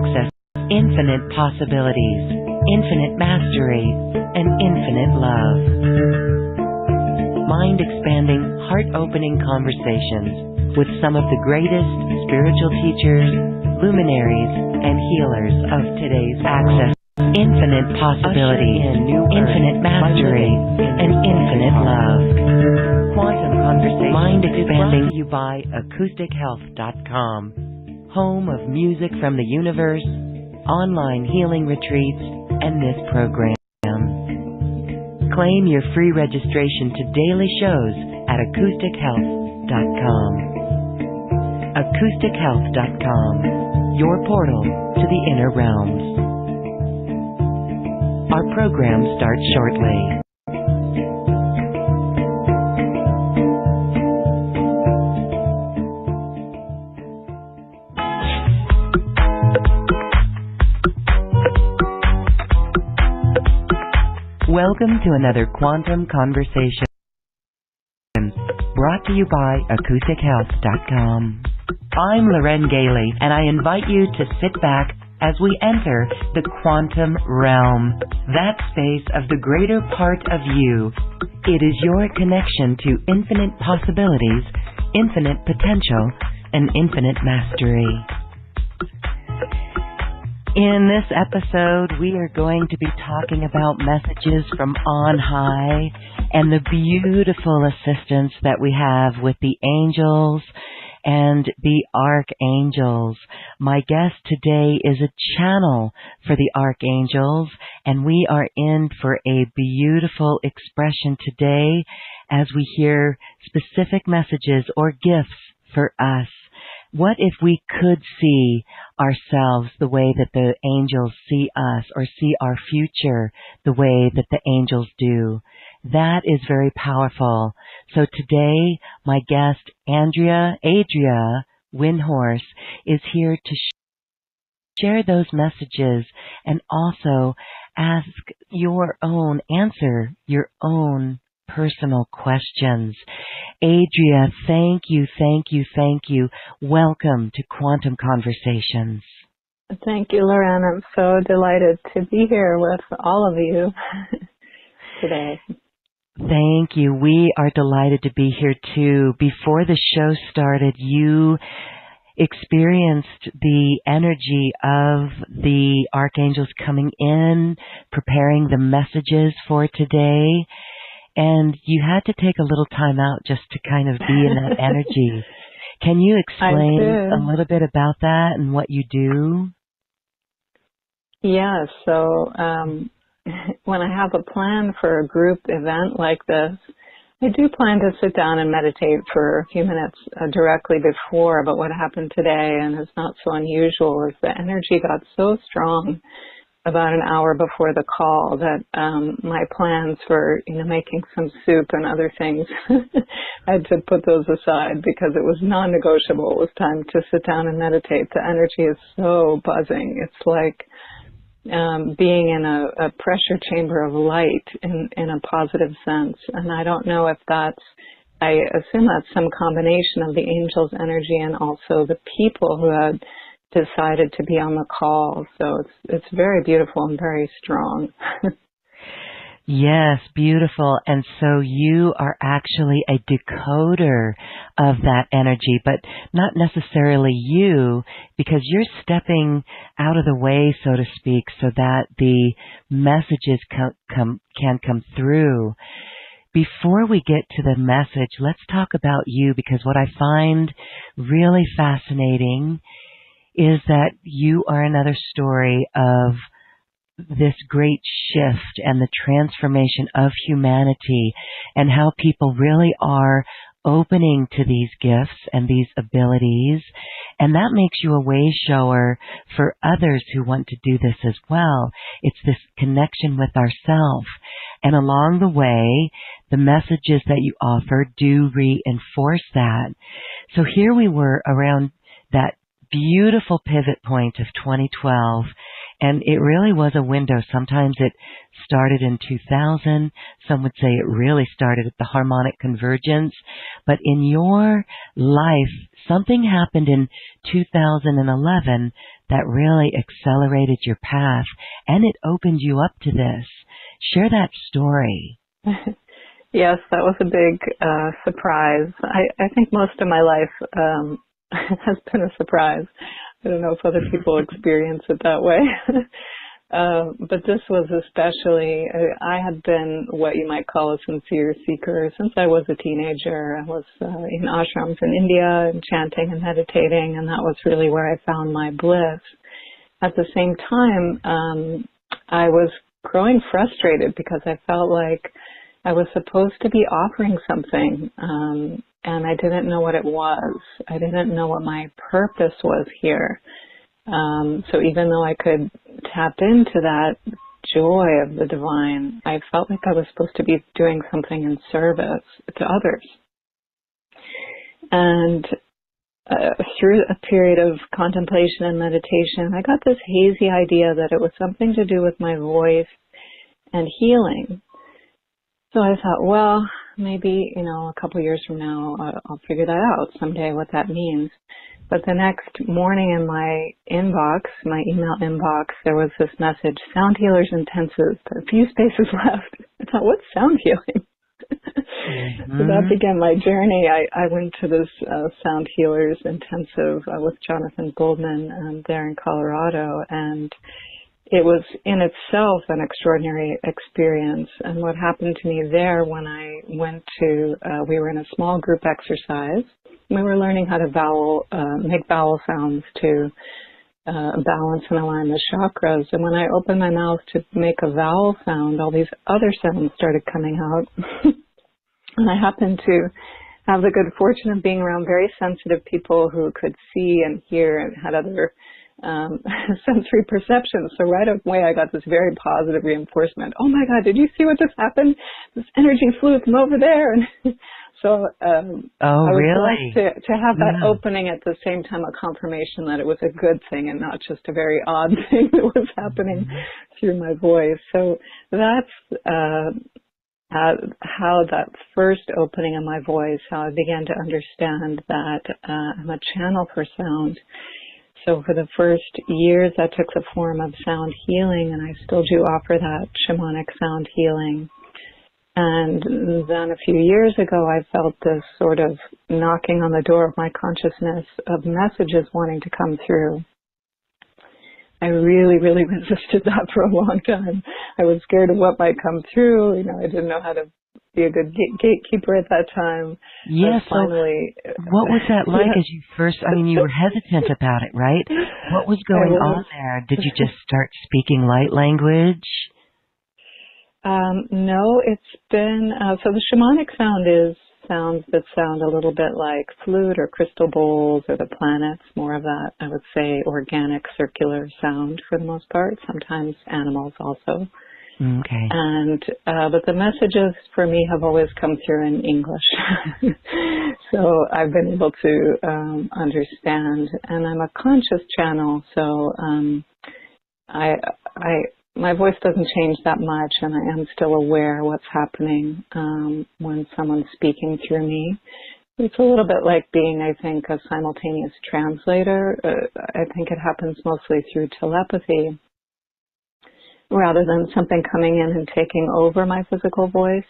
access infinite possibilities, infinite mastery, and infinite love. Mind-expanding, heart-opening conversations with some of the greatest spiritual teachers, luminaries, and healers of today's access. Infinite possibilities, infinite mastery, and infinite love. Quantum Conversation. Mind-expanding you by acoustichealth.com. Home of music from the universe, online healing retreats, and this program. Claim your free registration to daily shows at acoustichealth.com. acoustichealth.com, your portal to the inner realms. Our program starts shortly. Welcome to another Quantum Conversation, brought to you by acoustichealth.com. I'm Loren Gailey, and I invite you to sit back as we enter the quantum realm, that space of the greater part of you. It is your connection to infinite possibilities, infinite potential, and infinite mastery. In this episode, we are going to be talking about messages from on high and the beautiful assistance that we have with the angels and the archangels. My guest today is a channel for the archangels, and we are in for a beautiful expression today as we hear specific messages or gifts for us. What if we could see ourselves the way that the angels see us, or see our future the way that the angels do? That is very powerful. So today, my guest, Adria Wind Horse, is here to share those messages and also answer your own personal questions. Adria, thank you. Welcome to Quantum Conversations. Thank you, Loren. I'm so delighted to be here with all of you today. Thank you. We are delighted to be here too. Before the show started, you experienced the energy of the archangels coming in, preparing the messages for today. And you had to take a little time out just to kind of be in that energy. Can you explain a little bit about that and what you do? Yeah, so when I have a plan for a group event like this, I do plan to sit down and meditate for a few minutes directly before. But what happened today, and is not so unusual, is the energy got so strong about an hour before the call that my plans for making some soup and other things, I had to put those aside because it was non-negotiable. It was time to sit down and meditate. The energy is so buzzing. It's like being in a pressure chamber of light in a positive sense. And I don't know if I assume that's some combination of the angels' energy and also the people who had decided to be on the call. So it's very beautiful and very strong. Yes, beautiful. And so you are actually a decoder of that energy, but not necessarily you, because you're stepping out of the way, so to speak, so that the messages can come through. Before we get to the message, let's talk about you, because what I find really fascinating is that you are another story of this great shift and the transformation of humanity, and how people really are opening to these gifts and these abilities. And that makes you a way shower for others who want to do this as well. It's this connection with ourself. And along the way, the messages that you offer do reinforce that. So here we were around that beautiful pivot point of 2012, and it really was a window. Sometimes it started in 2000. Some would say it really started at the harmonic convergence. But in your life, something happened in 2011 that really accelerated your path and it opened you up to this. Share that story. Yes, that was a big surprise. I think most of my life has been a surprise. I don't know if other people experience it that way. But this was especially, I had been what you might call a sincere seeker since I was a teenager. I was in ashrams in India and chanting and meditating, and that was really where I found my bliss. At the same time, I was growing frustrated because I felt like I was supposed to be offering something, and I didn't know what it was. I didn't know what my purpose was here. So even though I could tap into that joy of the divine, I felt like I was supposed to be doing something in service to others. And through a period of contemplation and meditation, I got this hazy idea that it was something to do with my voice and healing. So I thought, well, maybe, a couple years from now, I'll figure that out someday, what that means. But the next morning in my inbox, my email inbox, there was this message, Sound Healers Intensive, a few spaces left. I thought, what's sound healing? So that began my journey. I went to this Sound Healers Intensive with Jonathan Goldman there in Colorado, and it was in itself an extraordinary experience. And what happened to me there when I went to, we were in a small group exercise. We were learning how to make vowel sounds to balance and align the chakras. And when I opened my mouth to make a vowel sound, all these other sounds started coming out. And I happened to have the good fortune of being around very sensitive people who could see and hear and had other sensory perceptions. So right away I got this very positive reinforcement. Oh my God, did you see what just happened? This energy flew from over there. And so I was really? blessed to have that opening at the same time, a confirmation that it was a good thing and not just a very odd thing that was happening through my voice. So that's how that first opening of my voice, how I began to understand that I'm a channel for sound. So for the first years, that took the form of sound healing, and I still do offer that shamanic sound healing. And then a few years ago, I felt this sort of knocking on the door of my consciousness of messages wanting to come through. I really, really resisted that for a long time. I was scared of what might come through. I didn't know how to be a good gatekeeper at that time. Yes. Yeah, finally, what was that like as you first, you were hesitant about it, right? What was going on there? Did you just start speaking light language? No, it's been, so the shamanic sound is sounds that sound a little bit like flute or crystal bowls or the planets, more of that, I would say, organic circular sound for the most part, sometimes animals also. Okay. And, but the messages for me have always come through in English. So I've been able to, understand, and I'm a conscious channel, so, my voice doesn't change that much, and I am still aware what's happening when someone's speaking through me. It's a little bit like being, I think, a simultaneous translator. I think it happens mostly through telepathy rather than something coming in and taking over my physical voice.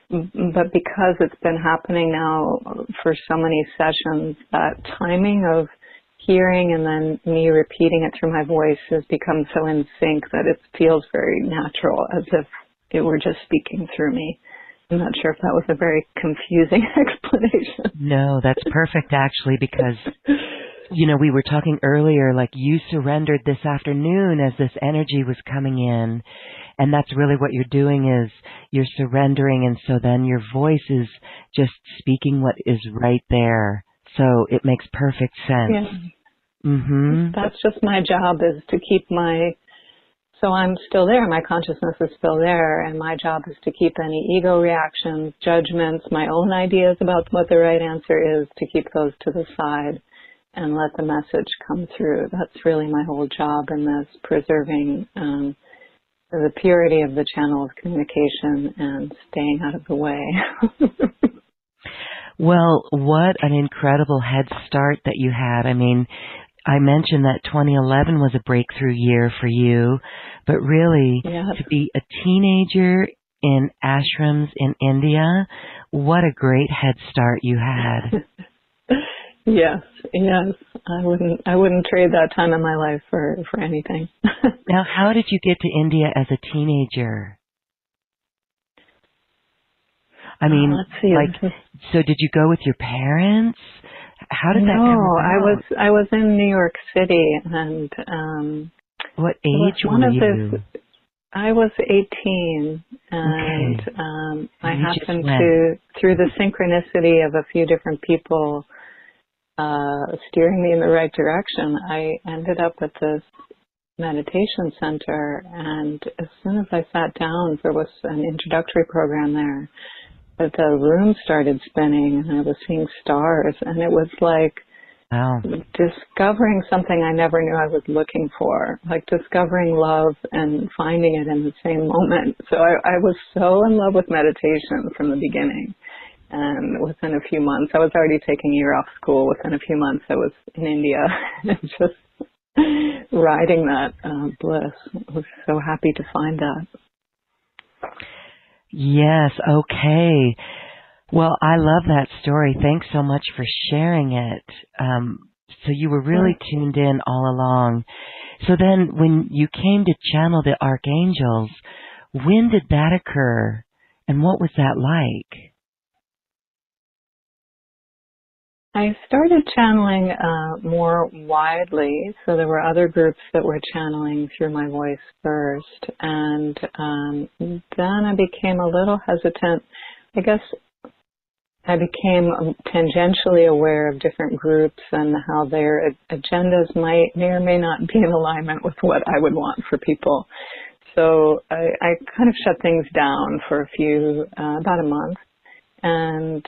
But because it's been happening now for so many sessions, that timing of hearing and then me repeating it through my voice has become so in sync that it feels very natural, as if it were just speaking through me. I'm not sure if that was a very confusing explanation. No, that's perfect actually, because, we were talking earlier, like you surrendered this afternoon as this energy was coming in, and that's really what you're doing is you're surrendering, and so then your voice is just speaking what is right there. So it makes perfect sense. Yeah. Mm-hmm. That's just my job, is to keep so I'm still there, my consciousness is still there, and my job is to keep any ego reactions, judgments, my own ideas about what the right answer is, to keep those to the side and let the message come through. That's really my whole job in this, preserving the purity of the channel of communication and staying out of the way. Well, what an incredible head start that you had. I mentioned that 2011 was a breakthrough year for you, but really Yes. to be a teenager in ashrams in India, what a great head start you had. Yes, yes. I wouldn't trade that time in my life for anything. Now, how did you get to India as a teenager? I mean, Let's see. like, so did you go with your parents? How did that come No, about? I was in New York City, and What it was age one were of you? I was 18, and Okay. I You just happened went. to, through the synchronicity of a few different people steering me in the right direction, I ended up at this meditation center, and as soon as I sat down, there was an introductory program there, but the room started spinning, and I was seeing stars, and it was like Wow. discovering something I never knew I was looking for, like discovering love and finding it in the same moment. So I was so in love with meditation from the beginning. And within a few months, I was already taking a year off school. Within a few months, I was in India and just riding that bliss. I was so happy to find that. Yes, okay. Well, I love that story. Thanks so much for sharing it. So you were really tuned in all along. So then when you came to channel the Archangels, when did that occur? And what was that like? I started channeling more widely, so there were other groups that were channeling through my voice first, and then I became a little hesitant. I guess I became tangentially aware of different groups and how their agendas may or may not be in alignment with what I would want for people. So I kind of shut things down for about a month, and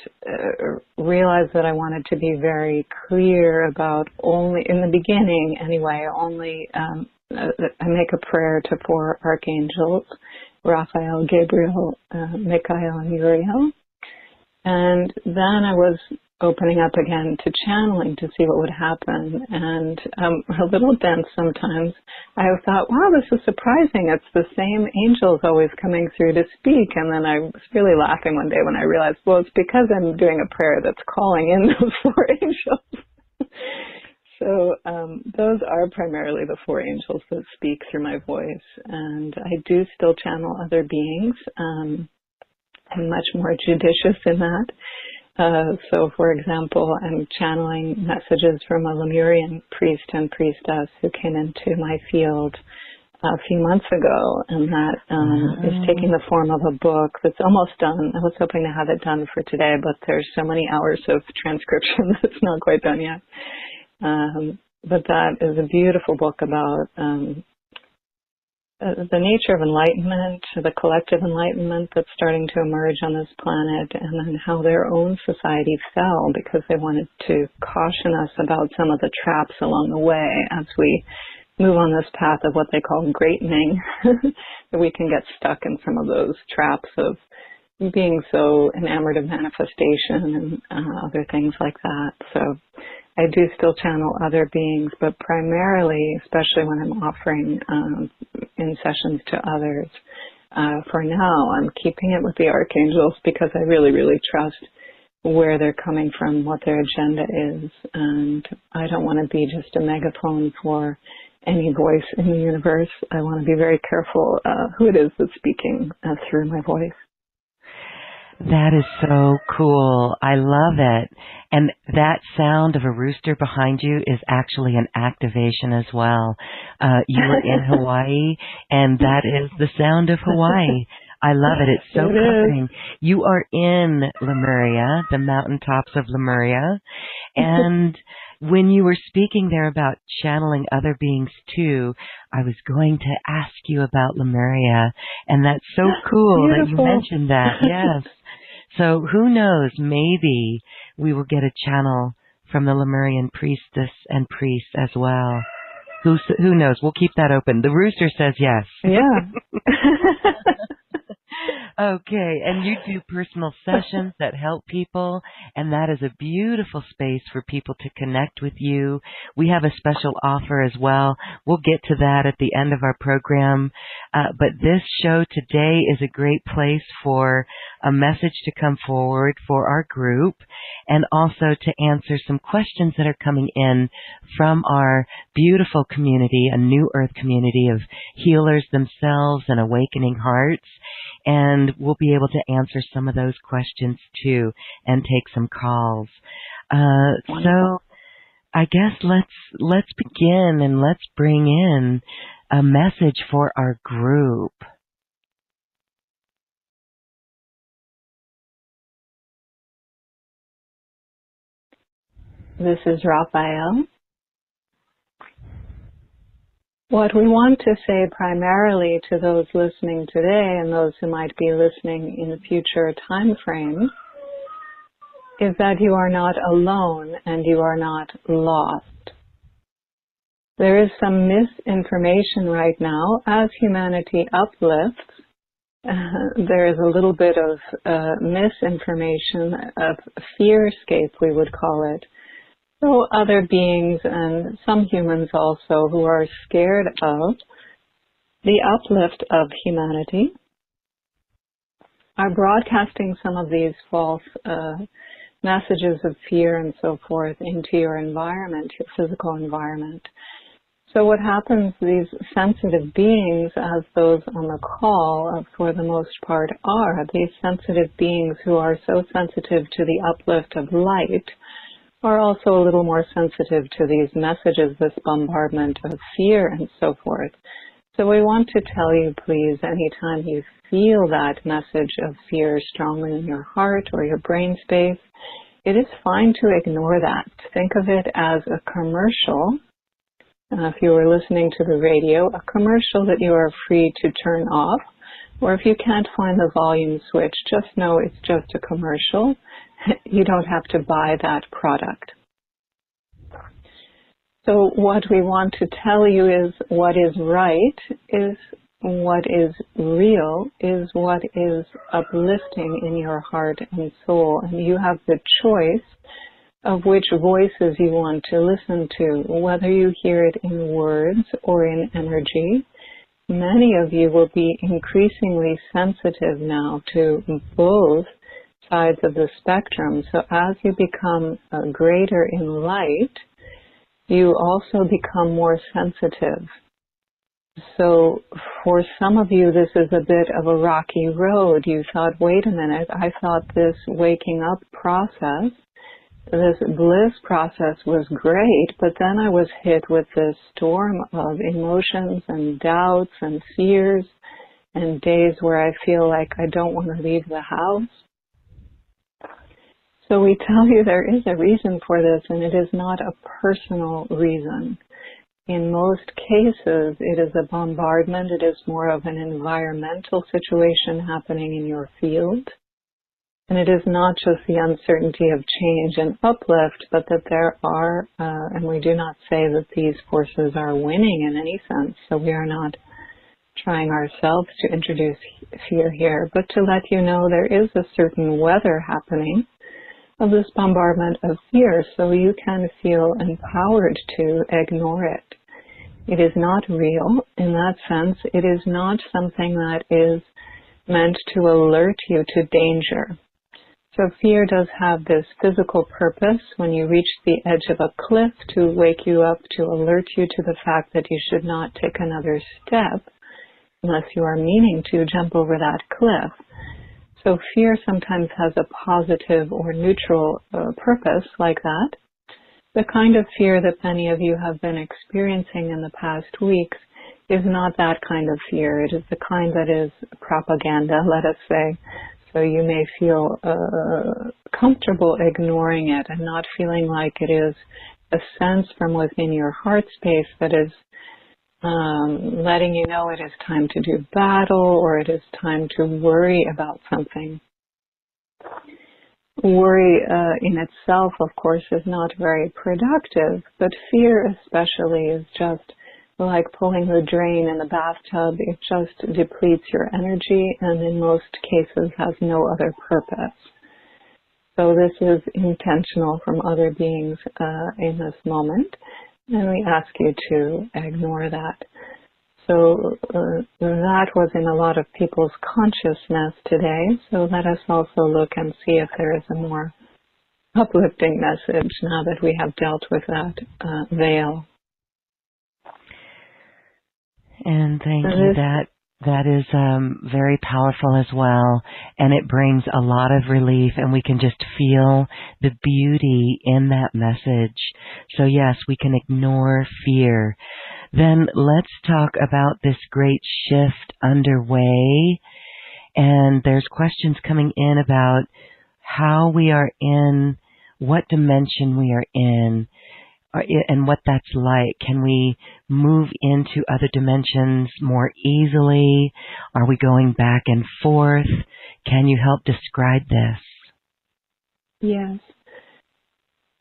realized that I wanted to be very clear about only, in the beginning anyway, I make a prayer to 4 archangels, Raphael, Gabriel, Michael, and Uriel. And then I was opening up again to channeling to see what would happen. And a little dense sometimes. I thought, wow, this is surprising. It's the same angels always coming through to speak. And then I was really laughing one day when I realized, well, it's because I'm doing a prayer that's calling in those 4 angels. So those are primarily the 4 angels that speak through my voice. And I do still channel other beings. I'm much more judicious in that. So, for example, I'm channeling messages from a Lemurian priest and priestess who came into my field a few months ago, and that is taking the form of a book that's almost done. I was hoping to have it done for today, but there's so many hours of transcription that it's not quite done yet. But that is a beautiful book about the nature of enlightenment, the collective enlightenment that's starting to emerge on this planet, and then how their own society fell because they wanted to caution us about some of the traps along the way as we move on this path of what they call greatening, that we can get stuck in some of those traps of being so enamored of manifestation and other things like that. So I do still channel other beings, but primarily, especially when I'm offering in sessions to others, for now, I'm keeping it with the archangels because I really, really trust where they're coming from, what their agenda is, and I don't want to be just a megaphone for any voice in the universe. I want to be very careful who it is that's speaking through my voice. That is so cool. I love it. And that sound of a rooster behind you is actually an activation as well. You were in Hawaii, and that is the sound of Hawaii. I love it. It's so comforting. You are in Lemuria, the mountaintops of Lemuria, and when you were speaking there about channeling other beings too, I was going to ask you about Lemuria, and that's so cool that you mentioned that. Yes. So who knows, maybe we will get a channel from the Lemurian priestess and priest as well. Who knows? We'll keep that open. The rooster says yes. Yeah. Okay, and you do personal sessions that help people, and that is a beautiful space for people to connect with you. We have a special offer as well. We'll get to that at the end of our program. But this show today is a great place for a message to come forward for our group, and also to answer some questions that are coming in from our beautiful community, a New Earth community of healers themselves and awakening hearts. And we'll be able to answer some of those questions too and take some calls. So I guess let's begin and let's bring in a message for our group. This is Raphael. What we want to say primarily to those listening today and those who might be listening in future time frames is that you are not alone and you are not lost. There is some misinformation right now. As humanity uplifts, there is a little bit of misinformation, of fearscape, we would call it. So other beings and some humans also who are scared of the uplift of humanity are broadcasting some of these false messages of fear and so forth into your environment, your physical environment. So what happens, these sensitive beings, as those on the call for the most part are, these sensitive beings who are so sensitive to the uplift of light, are also a little more sensitive to these messages, this bombardment of fear and so forth. So we want to tell you, please, anytime you feel that message of fear strongly in your heart or your brain space, it is fine to ignore that. Think of it as a commercial. If you were listening to the radio, a commercial that you are free to turn off. Or if you can't find the volume switch, just know it's just a commercial. You don't have to buy that product. So what we want to tell you is what is right, is what is real, is what is uplifting in your heart and soul. And you have the choice of which voices you want to listen to, whether you hear it in words or in energy. Many of you will be increasingly sensitive now to both sides of the spectrum. So as you become greater in light, you also become more sensitive. So for some of you, this is a bit of a rocky road. You thought, wait a minute, I thought this waking up process, this bliss process was great, but then I was hit with this storm of emotions and doubts and fears and days where I feel like I don't want to leave the house. So we tell you there is a reason for this, and it is not a personal reason. In most cases, it is a bombardment. It is more of an environmental situation happening in your field. And it is not just the uncertainty of change and uplift, but that there are, and we do not say that these forces are winning in any sense. So we are not trying ourselves to introduce fear here, but to let you know there is a certain weather happening of this bombardment of fear, so you can feel empowered to ignore it. It is not real in that sense. It is not something that is meant to alert you to danger. So fear does have this physical purpose when you reach the edge of a cliff to wake you up, to alert you to the fact that you should not take another step unless you are meaning to jump over that cliff. So fear sometimes has a positive or neutral purpose like that. The kind of fear that many of you have been experiencing in the past weeks is not that kind of fear. It is the kind that is propaganda, let us say. So you may feel comfortable ignoring it and not feeling like it is a sense from within your heart space that is letting you know it is time to do battle or it is time to worry about something. Worry in itself, of course, is not very productive, but fear especially is just like pulling the drain in the bathtub. It just depletes your energy and in most cases has no other purpose. So this is intentional from other beings in this moment, and we ask you to ignore that. So that was in a lot of people's consciousness today. So let us also look and see if there is a more uplifting message now that we have dealt with that veil. And thank you. That is very powerful as well, and it brings a lot of relief, and we can just feel the beauty in that message. So yes, we can ignore fear. Then let's talk about this great shift underway, and there's questions coming in about how we are in, what dimension we are in, and what that's like. Can we move into other dimensions more easily? Are we going back and forth? Can you help describe this? Yes.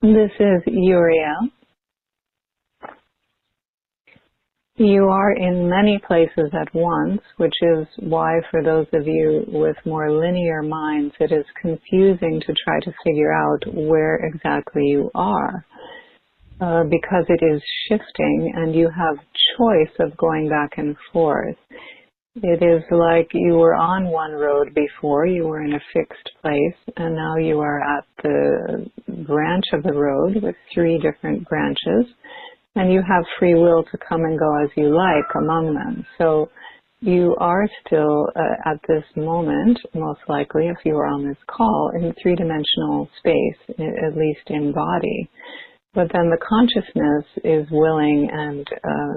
This is Uriel. You are in many places at once, which is why for those of you with more linear minds, it is confusing to try to figure out where exactly you are. Because it is shifting and you have choice of going back and forth. It is like you were on one road before, you were in a fixed place, and now you are at the branch of the road with 3 different branches, and you have free will to come and go as you like among them. So you are still at this moment, most likely, if you are on this call, in 3-dimensional space, at least in body. But then the consciousness is willing, and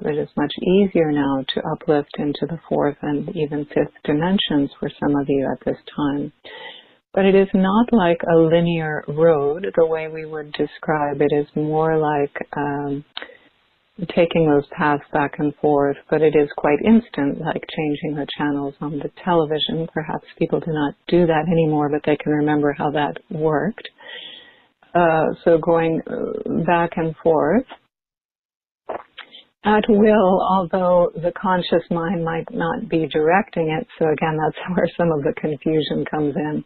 it is much easier now to uplift into the 4th and even 5th dimensions for some of you at this time. But it is not like a linear road the way we would describe it. Is more like taking those paths back and forth, but it is quite instant, like changing the channels on the television. Perhaps people do not do that anymore, but they can remember how that worked. So going back and forth at will, although the conscious mind might not be directing it. So again, that's where some of the confusion comes in.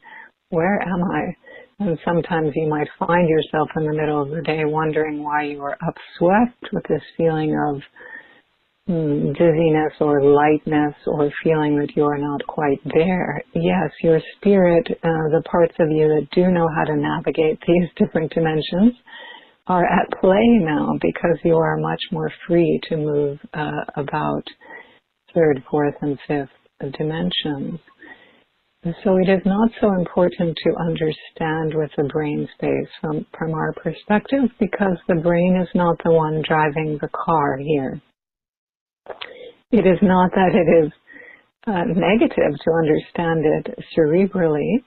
Where am I? And sometimes you might find yourself in the middle of the day wondering why you are upswept with this feeling of dizziness or lightness, or feeling that you are not quite there. Yes, your spirit, the parts of you that do know how to navigate these different dimensions, are at play now because you are much more free to move about 3rd, 4th, and 5th dimensions. So it is not so important to understand with the brain space from our perspective, because the brain is not the one driving the car here. It is not that it is negative to understand it cerebrally,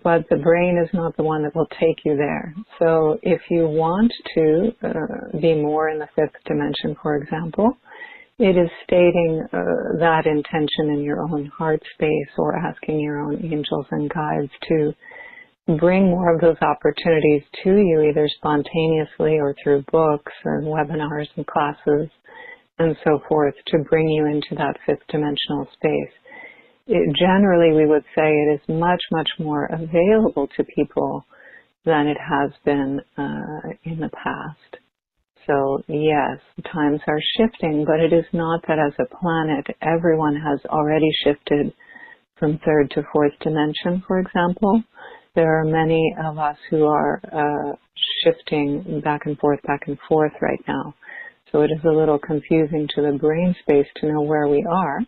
but the brain is not the one that will take you there. So if you want to be more in the 5th dimension, for example, it is stating that intention in your own heart space, or asking your own angels and guides to bring more of those opportunities to you, either spontaneously or through books or webinars and classes and so forth, to bring you into that 5th dimensional space. Generally, we would say it is much, much more available to people than it has been in the past. So yes, times are shifting, but it is not that as a planet, everyone has already shifted from 3rd to 4th dimension, for example. There are many of us who are shifting back and forth right now. So it is a little confusing to the brain space to know where we are.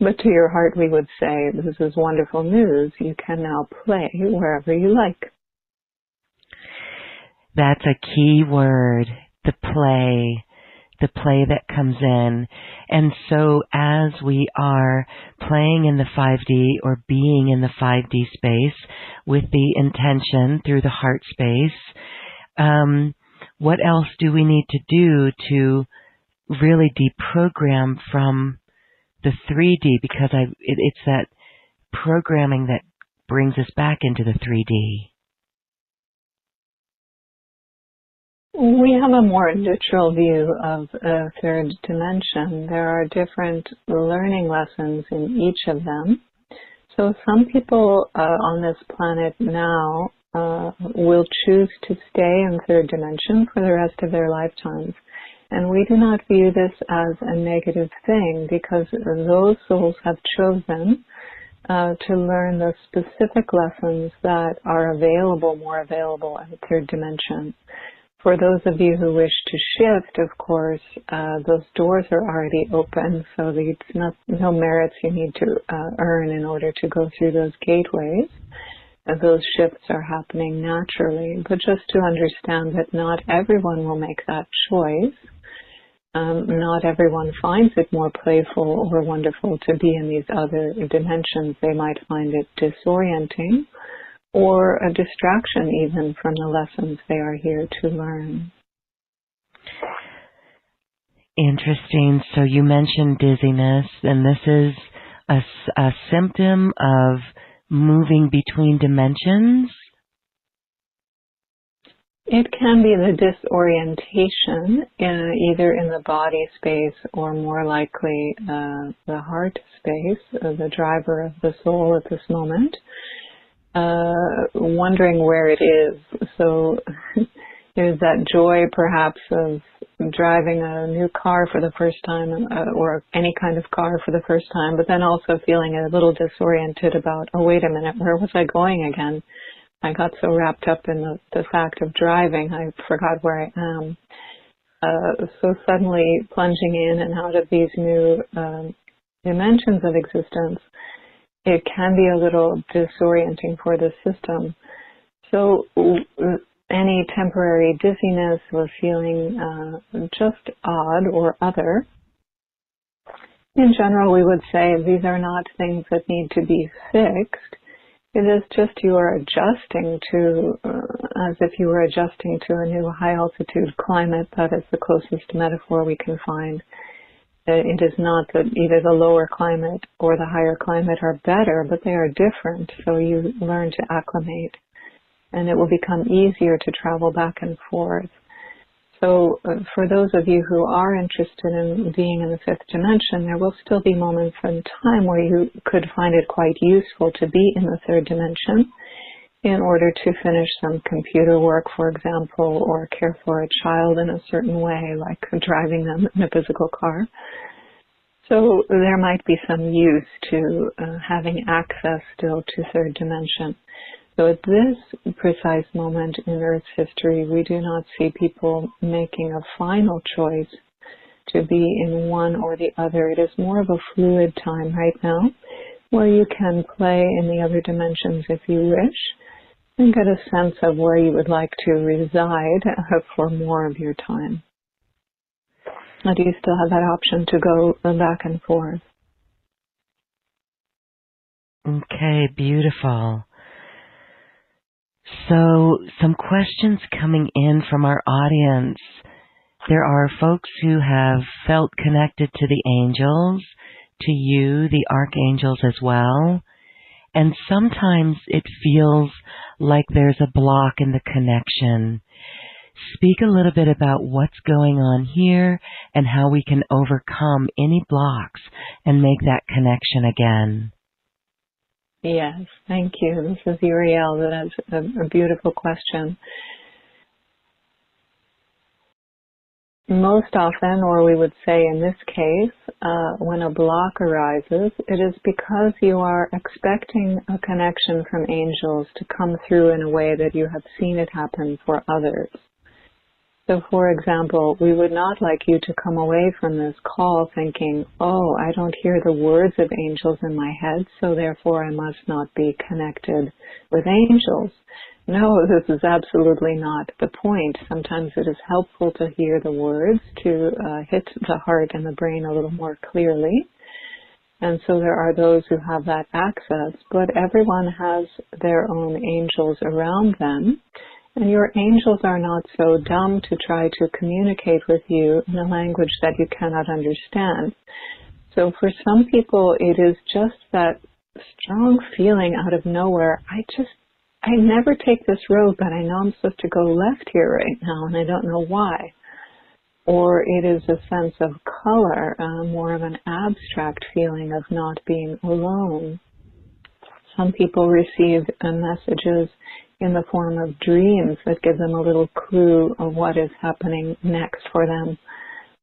But to your heart, we would say, this is wonderful news. You can now play wherever you like. That's a key word, the play that comes in. And so as we are playing in the 5D, or being in the 5D space with the intention through the heart space, what else do we need to do to really deprogram from the 3D? Because it's that programming that brings us back into the 3D. We have a more literal view of a third dimension. There are different learning lessons in each of them. So some people on this planet now will choose to stay in third dimension for the rest of their lifetimes. And we do not view this as a negative thing because those souls have chosen to learn the specific lessons that are more available in the third dimension. For those of you who wish to shift, of course, those doors are already open, so it's no merits you need to earn in order to go through those gateways. Those shifts are happening naturally, but just to understand that not everyone will make that choice. Not everyone finds it more playful or wonderful to be in these other dimensions. They might find it disorienting or a distraction even from the lessons they are here to learn. Interesting. So you mentioned dizziness, and this is a symptom of moving between dimensions? It can be the disorientation, either in the body space or more likely the heart space, the driver of the soul at this moment. Wondering where it is. So there's that joy perhaps of driving a new car for the first time or any kind of car for the first time, but then also feeling a little disoriented about, oh, wait a minute, where was I going again? I got so wrapped up in the fact of driving, I forgot where I am. So suddenly plunging in and out of these new dimensions of existence, it can be a little disorienting for the system. So any temporary dizziness or feeling just odd or other, in general we would say these are not things that need to be fixed. It is just you are adjusting to, as if you were adjusting to a new high altitude climate. That is the closest metaphor we can find. It is not that either the lower climate or the higher climate are better, but they are different. So you learn to acclimate, and it will become easier to travel back and forth. So for those of you who are interested in being in the fifth dimension, there will still be moments in time where you could find it quite useful to be in the third dimension in order to finish some computer work, for example, or care for a child in a certain way, like driving them in a physical car. So there might be some use to having access still to third dimension. So at this precise moment in Earth's history, we do not see people making a final choice to be in one or the other. It is more of a fluid time right now, where you can play in the other dimensions if you wish, and get a sense of where you would like to reside for more of your time. But you still have that option to go back and forth. Okay, beautiful. So, some questions coming in from our audience. There are folks who have felt connected to the angels, to you, the archangels as well. And sometimes it feels like there's a block in the connection. Speak a little bit about what's going on here and how we can overcome any blocks and make that connection again. Yes, thank you. This is Uriel. That's a beautiful question. Most often, or we would say in this case, when a block arises, it is because you are expecting a connection from angels to come through in a way that you have seen it happen for others. So, for example, we would not like you to come away from this call thinking, oh, I don't hear the words of angels in my head, so therefore I must not be connected with angels. No, this is absolutely not the point. Sometimes it is helpful to hear the words, to hit the heart and the brain a little more clearly. And so there are those who have that access, but everyone has their own angels around them. And your angels are not so dumb to try to communicate with you in a language that you cannot understand. So for some people, it is just that strong feeling out of nowhere, I just I never take this road, but I know I'm supposed to go left here right now, and I don't know why. Or it is a sense of color, more of an abstract feeling of not being alone. Some people receive messages in the form of dreams that give them a little clue of what is happening next for them.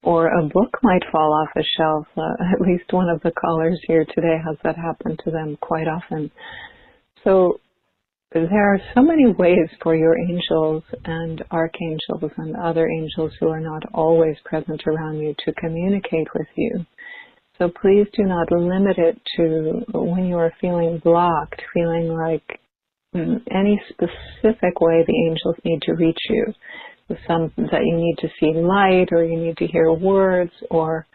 Or a book might fall off a shelf. At least one of the callers here today has that happen to them quite often. So there are so many ways for your angels and archangels and other angels who are not always present around you to communicate with you. So please do not limit it to when you are feeling blocked, feeling like any specific way the angels need to reach you. Some that you need to see light, or you need to hear words, or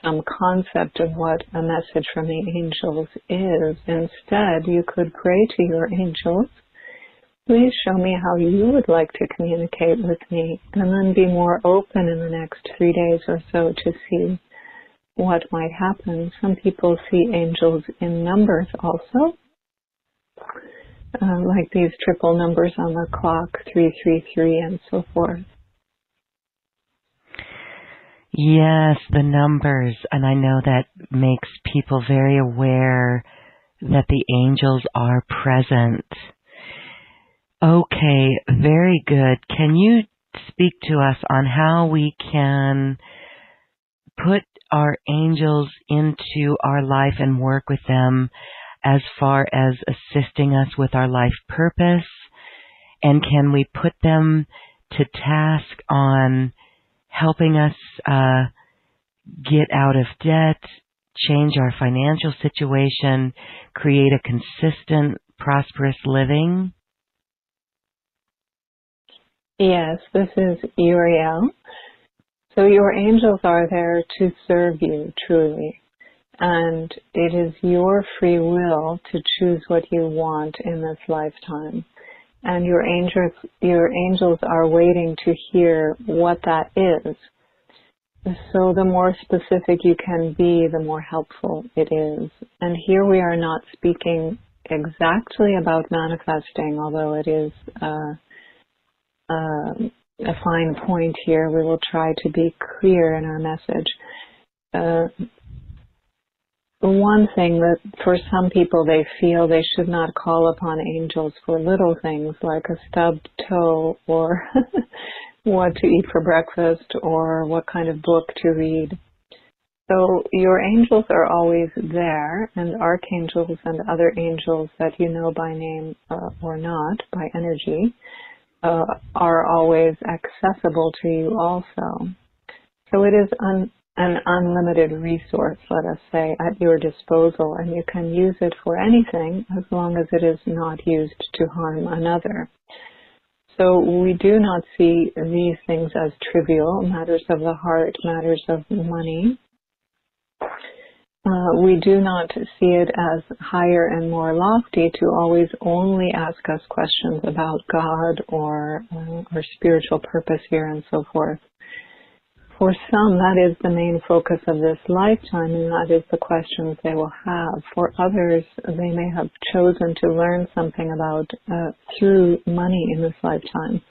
some concept of what a message from the angels is. Instead, you could pray to your angels, please show me how you would like to communicate with me, and then be more open in the next 3 days or so to see what might happen. Some people see angels in numbers also, like these triple numbers on the clock, 333 and so forth. Yes, the numbers, and I know that makes people very aware that the angels are present. Okay, very good. Can you speak to us on how we can put our angels into our life and work with them as far as assisting us with our life purpose? And can we put them to task on helping us get out of debt, change our financial situation, create a consistent, prosperous living? Yes, this is Uriel. So your angels are there to serve you truly. And it is your free will to choose what you want in this lifetime. And your angels are waiting to hear what that is. So the more specific you can be, the more helpful it is. And here we are not speaking exactly about manifesting, although it is a fine point here. We will try to be clear in our message. One thing that for some people they feel they should not call upon angels for little things like a stubbed toe or what to eat for breakfast or what kind of book to read. So your angels are always there, and archangels and other angels that you know by name or not, by energy, are always accessible to you also. So it is an unlimited resource, let us say, at your disposal, and you can use it for anything as long as it is not used to harm another. So we do not see these things as trivial, matters of the heart, matters of money. We do not see it as higher and more lofty to always only ask us questions about God or spiritual purpose here and so forth. For some, that is the main focus of this lifetime, and that is the questions they will have. For others, they may have chosen to learn something about through money in this lifetime.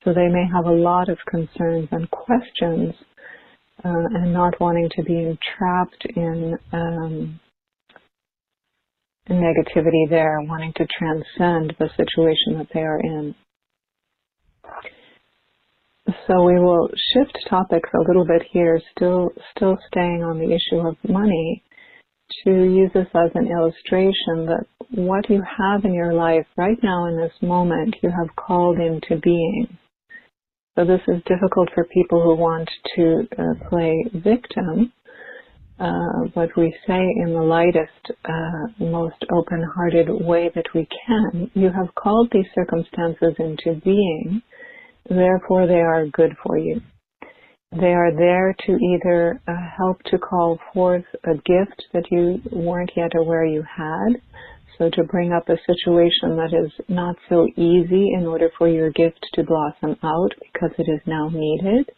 So they may have a lot of concerns and questions and not wanting to be entrapped in negativity there, wanting to transcend the situation that they are in. So we will shift topics a little bit here, still staying on the issue of money, to use this as an illustration that what you have in your life right now in this moment, you have called into being. So this is difficult for people who want to play victim, but we say in the lightest, most open-hearted way that we can, you have called these circumstances into being. Therefore, they are good for you. They are there to either help to call forth a gift that you weren't yet aware you had, so to bring up a situation that is not so easy in order for your gift to blossom out because it is now needed,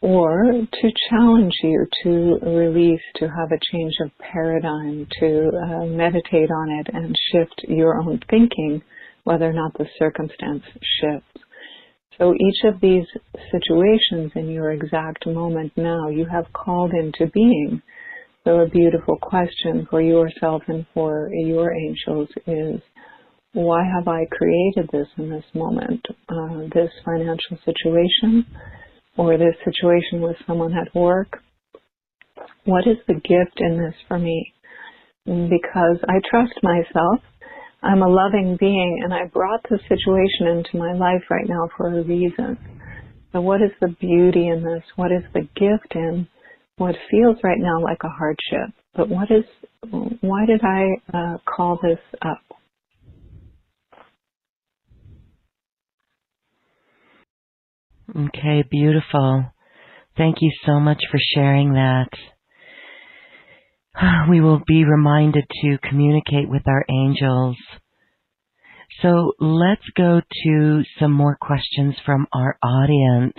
or to challenge you to release, to have a change of paradigm, to meditate on it and shift your own thinking whether or not the circumstance shifts. So each of these situations in your exact moment now, you have called into being. So a beautiful question for yourself and for your angels is, why have I created this in this moment? This financial situation or this situation with someone at work? What is the gift in this for me? Because I trust myself. I'm a loving being, and I brought this situation into my life right now for a reason. So what is the beauty in this? What is the gift in what feels right now like a hardship? But why did I call this up? Okay, beautiful. Thank you so much for sharing that. We will be reminded to communicate with our angels. So let's go to some more questions from our audience.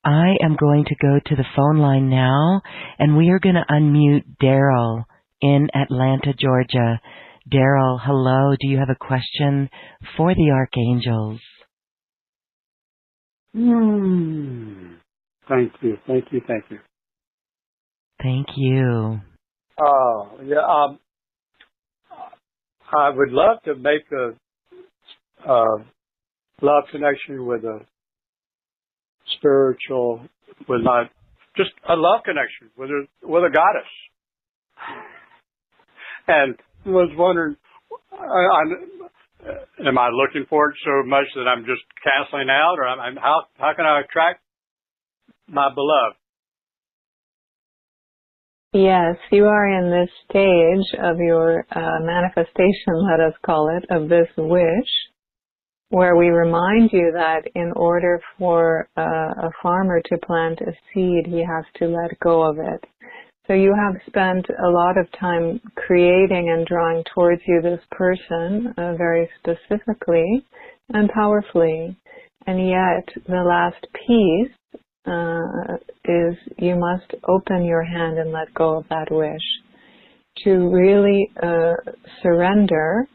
I am going to go to the phone line now, and we are going to unmute Daryl in Atlanta, Georgia. Daryl, hello. Do you have a question for the Archangels? Thank you. Thank you. Yeah. I would love to make a love connection with a spiritual, just a love connection with a goddess. And was wondering, am I looking for it so much that I'm just canceling out, or how can I attract my beloved? Yes, you are in this stage of your manifestation, let us call it, of this wish, where we remind you that in order for a farmer to plant a seed, he has to let go of it. So you have spent a lot of time creating and drawing towards you this person very specifically and powerfully. And yet the last piece is you must open your hand and let go of that wish to really surrender.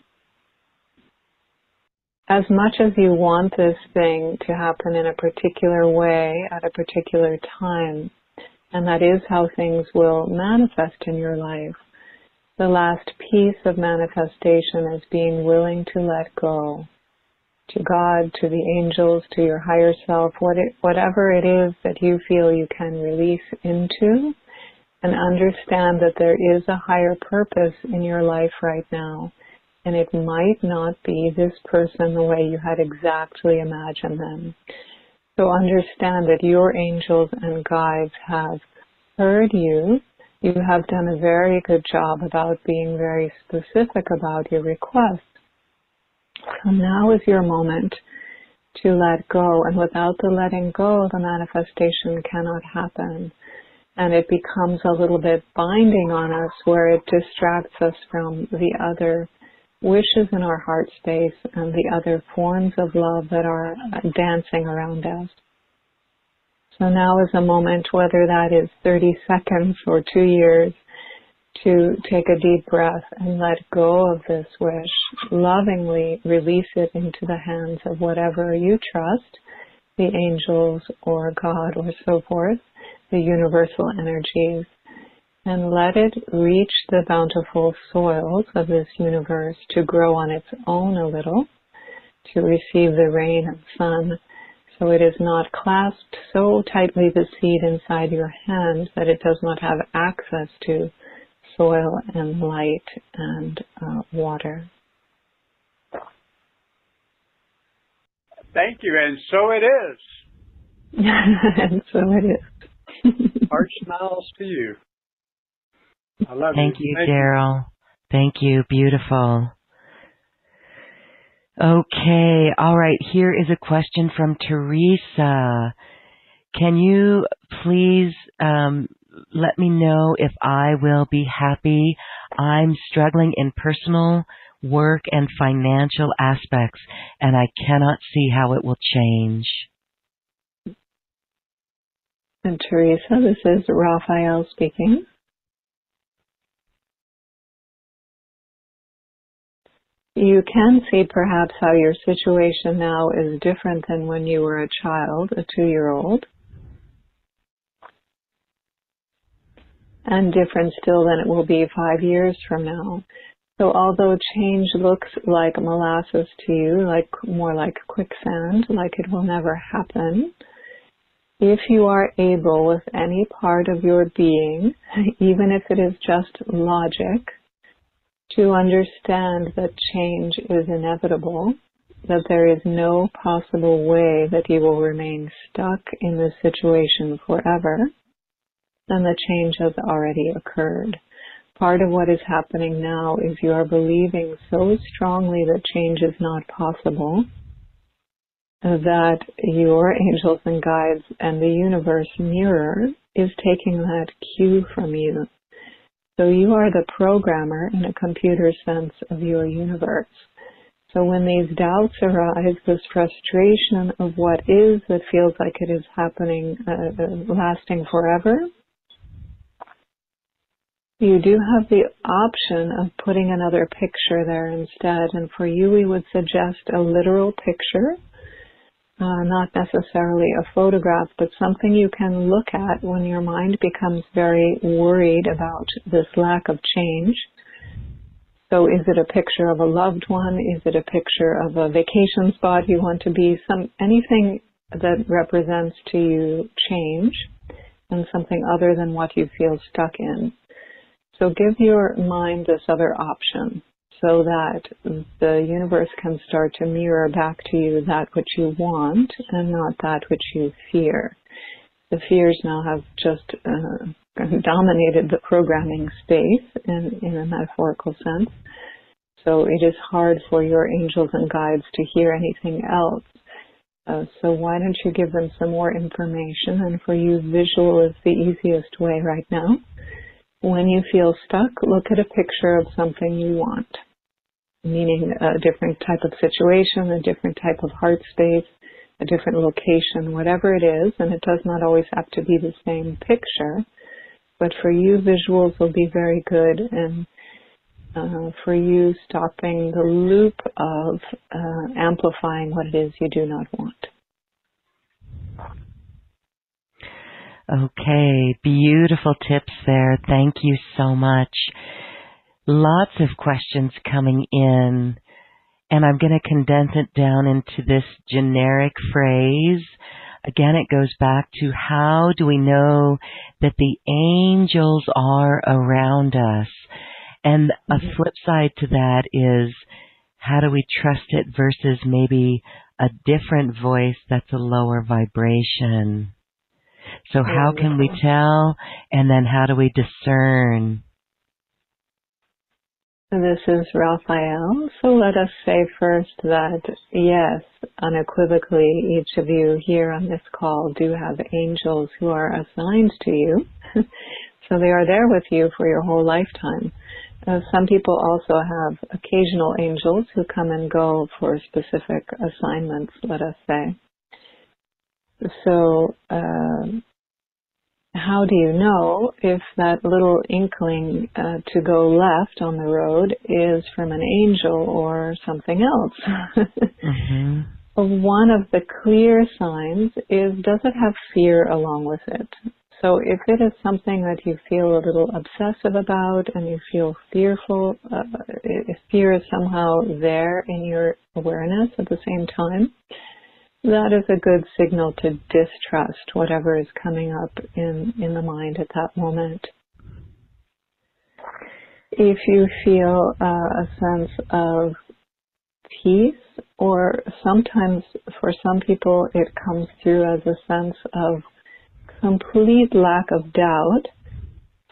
As much as you want this thing to happen in a particular way at a particular time, and that is how things will manifest in your life, the last piece of manifestation is being willing to let go to God, to the angels, to your higher self, whatever it is that you feel you can release into, and understand that there is a higher purpose in your life right now. And it might not be this person the way you had exactly imagined them. So understand that your angels and guides have heard you. You have done a very good job about being very specific about your request. So now is your moment to let go. And without the letting go, the manifestation cannot happen. And it becomes a little bit binding on us, where it distracts us from the other wishes in our heart space and the other forms of love that are dancing around us. So now is a moment, whether that is 30 seconds or 2 years, to take a deep breath and let go of this wish. Lovingly release it into the hands of whatever you trust, the angels or God or so forth, the universal energies, and let it reach the bountiful soils of this universe to grow on its own a little, to receive the rain and sun, so it is not clasped so tightly, the seed inside your hand, that it does not have access to soil and light and water. Thank you, and so it is. And so it is. Heart smiles to you. I love Thank you, Daryl. Thank you. Beautiful. Okay. All right. Here is a question from Teresa. Can you please let me know if I will be happy? I'm struggling in personal, work, and financial aspects, and I cannot see how it will change. And Teresa, this is Raphael speaking. You can see perhaps how your situation now is different than when you were a child, a 2-year-old, and different still than it will be 5 years from now. So although change looks like molasses to you, like more like quicksand, like it will never happen, if you are able with any part of your being, even if it is just logic, to understand that change is inevitable, that there is no possible way that you will remain stuck in this situation forever, then the change has already occurred. Part of what is happening now is you are believing so strongly that change is not possible that your angels and guides and the universe mirror is taking that cue from you. So you are the programmer in a computer sense of your universe. So when these doubts arise, this frustration of what is that feels like it is happening, lasting forever, you do have the option of putting another picture there instead. And for you, we would suggest a literal picture, not necessarily a photograph, but something you can look at when your mind becomes very worried about this lack of change. So is it a picture of a loved one? Is it a picture of a vacation spot you want to be? Anything that represents to you change and something other than what you feel stuck in. So give your mind this other option so that the universe can start to mirror back to you that which you want and not that which you fear. The fears now have just dominated the programming space in a metaphorical sense. So it is hard for your angels and guides to hear anything else. So why don't you give them some more information? And for you, visual is the easiest way right now. When you feel stuck, look at a picture of something you want, meaning a different type of situation, a different type of heart space, a different location, whatever it is, and it does not always have to be the same picture. But for you, visuals will be very good, and for you, stopping the loop of amplifying what it is you do not want. Okay, beautiful tips there. Thank you so much. Lots of questions coming in, and I'm going to condense it down into this generic phrase. Again, it goes back to how do we know that the angels are around us? And a flip side to that is how do we trust it versus maybe a different voice that's a lower vibration? So how can we tell, and then how do we discern? This is Raphael. So let us say first that, yes, unequivocally, each of you here on this call do have angels who are assigned to you. So they are there with you for your whole lifetime. Some people also have occasional angels who come and go for specific assignments, let us say. So how do you know if that little inkling to go left on the road is from an angel or something else? One of the clear signs is, does it have fear along with it? So if it is something that you feel a little obsessive about and you feel fearful, if fear is somehow there in your awareness at the same time, that is a good signal to distrust whatever is coming up in the mind at that moment. If you feel a sense of peace, or sometimes for some people it comes through as a sense of complete lack of doubt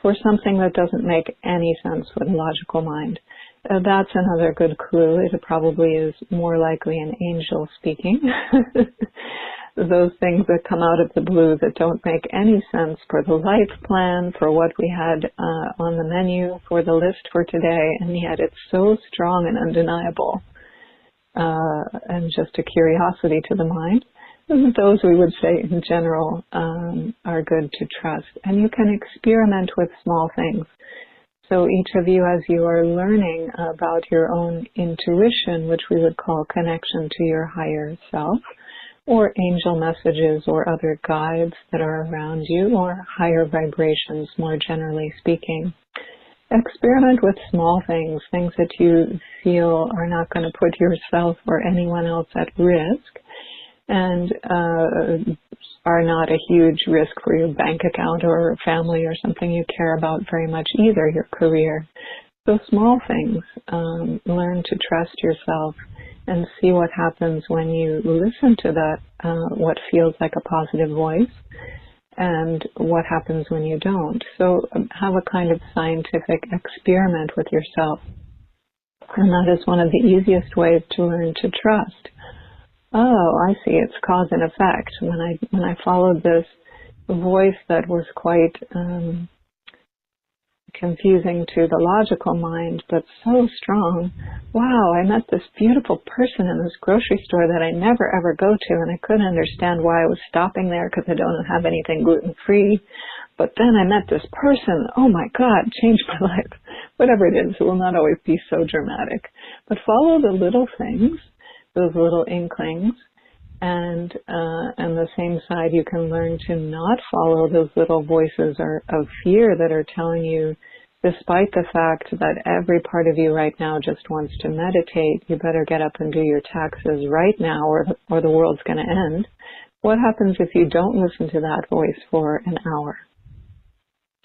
for something that doesn't make any sense with a logical mind. That's another good clue. It probably is more likely an angel speaking. Those things that come out of the blue that don't make any sense for the life plan, for what we had on the menu, for the list for today, and yet it's so strong and undeniable, and just a curiosity to the mind. Those we would say in general are good to trust. And you can experiment with small things. So each of you, as you are learning about your own intuition, which we would call connection to your higher self, or angel messages or other guides that are around you, or higher vibrations, more generally speaking, experiment with small things, things that you feel are not going to put yourself or anyone else at risk, and are not a huge risk for your bank account or family or something you care about very much either, your career. So small things, learn to trust yourself and see what happens when you listen to that, what feels like a positive voice, and what happens when you don't. So have a kind of scientific experiment with yourself. And that is one of the easiest ways to learn to trust. Oh, I see. It's cause and effect. When I followed this voice that was quite confusing to the logical mind, but so strong. Wow, I met this beautiful person in this grocery store that I never ever go to, and I couldn't understand why I was stopping there because I don't have anything gluten-free. But then I met this person. Oh my God, changed my life. Whatever it is, it will not always be so dramatic. But follow the little things, those little inklings, and the same side, you can learn to not follow those little voices of fear that are telling you, despite the fact that every part of you right now just wants to meditate, you better get up and do your taxes right now, or the world's going to end. What happens if you don't listen to that voice for an hour?